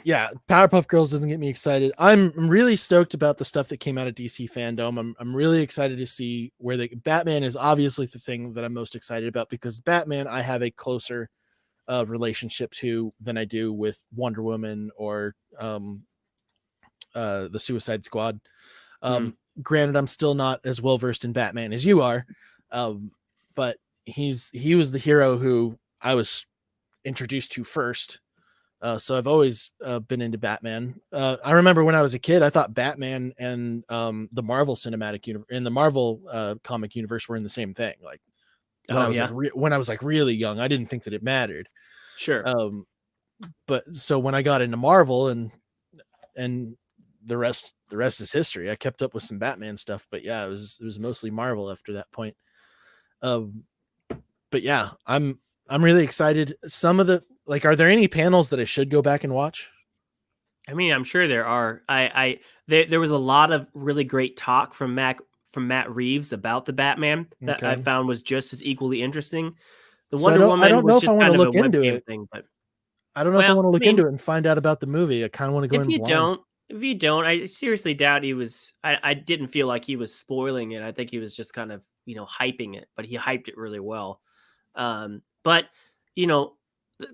Speaker 2: Yeah, Powerpuff Girls doesn't get me excited. I'm really stoked about the stuff that came out of DC Fandome. I'm really excited to see where Batman is obviously the thing that I'm most excited about, because Batman I have a closer relationship to than I do with Wonder Woman or the Suicide Squad. Granted, I'm still not as well versed in Batman as you are, but he was the hero who I was introduced to first. So I've always been into Batman. I remember when I was a kid, I thought Batman and the Marvel Cinematic Universe and the Marvel comic universe were in the same thing. Like when I was like really young, I didn't think that it mattered.
Speaker 1: Sure.
Speaker 2: But so when I got into Marvel and the rest is history. I kept up with some Batman stuff, but yeah, it was mostly Marvel after that point. But yeah, I'm really excited. Some of the are there any panels that I should go back and watch?
Speaker 1: I mean, I'm sure there are. There was a lot of really great talk from Matt Reeves about the Batman that I found was just as equally interesting. The Wonder Woman, I don't know if I want to look into it. But
Speaker 2: I don't know if I want to look into it and find out about the movie. I kind of want to go in blind.
Speaker 1: If you don't, I seriously doubt he was. I didn't feel like he was spoiling it. I think he was just kind of hyping it, but he hyped it really well. But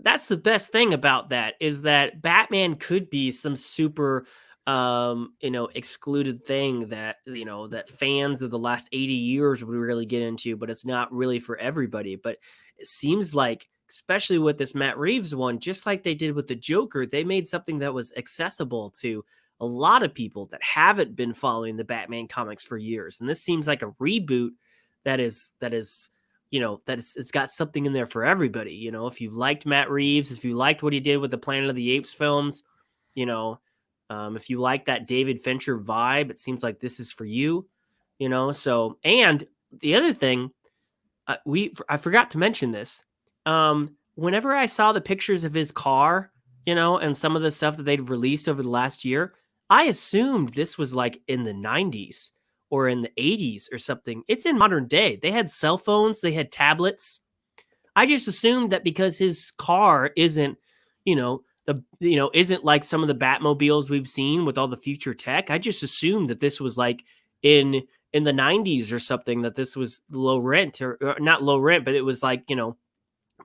Speaker 1: that's the best thing about that, is that Batman could be some super excluded thing that that fans of the last 80 years would really get into, but it's not really for everybody. But it seems like, especially with this Matt Reeves one, just like they did with the Joker, they made something that was accessible to a lot of people that haven't been following the Batman comics for years. And this seems like a reboot that is it's got something in there for everybody. If you liked Matt Reeves, if you liked what he did with the Planet of the Apes films, if you like that David Fincher vibe, it seems like this is for you. So, and the other thing, I forgot to mention this. Whenever I saw the pictures of his car, and some of the stuff that they'd released over the last year, I assumed this was like in the 90s or in the 80s or something. It's in modern day. They had cell phones, they had tablets. I just assumed that because his car isn't, isn't like some of the Batmobiles we've seen with all the future tech. I just assumed that this was like in the 90s or something, that this was low rent or not low rent, but it was like,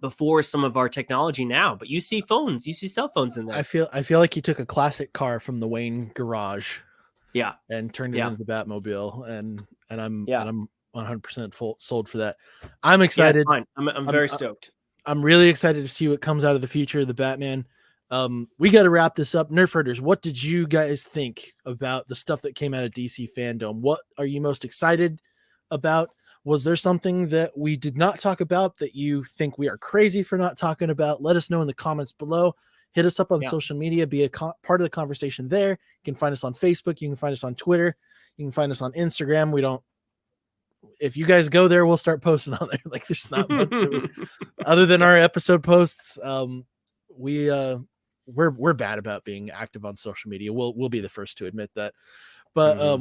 Speaker 1: before some of our technology now. But you see cell phones in there.
Speaker 2: I feel like you took a classic car from the Wayne garage,
Speaker 1: yeah,
Speaker 2: and turned it into the Batmobile, and I'm 100% sold for that. I'm
Speaker 1: yeah,
Speaker 2: excited.
Speaker 1: fine. I'm very stoked.
Speaker 2: I'm really excited to see what comes out of the future of the Batman. We got to wrap this up. Nerf Herders, what did you guys think about the stuff that came out of DC Fandome? What are you most excited about? Was there something that we did not talk about that you think we are crazy for not talking about? Let us know in the comments below. Hit us up on social media. Be a part of the conversation there. You can find us on Facebook. You can find us on Twitter. You can find us on Instagram. If you guys go there, we'll start posting on there. Like, there's not much other than our episode posts. We're bad about being active on social media. We'll be the first to admit that. But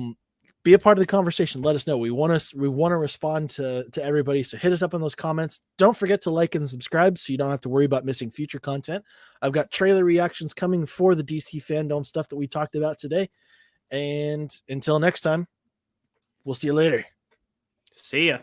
Speaker 2: be a part of the conversation. Let us know. We want to respond to everybody. So hit us up in those comments. Don't forget to like and subscribe so you don't have to worry about missing future content. I've got trailer reactions coming for the DC Fandome stuff that we talked about today. And until next time, we'll see you later.
Speaker 1: See ya.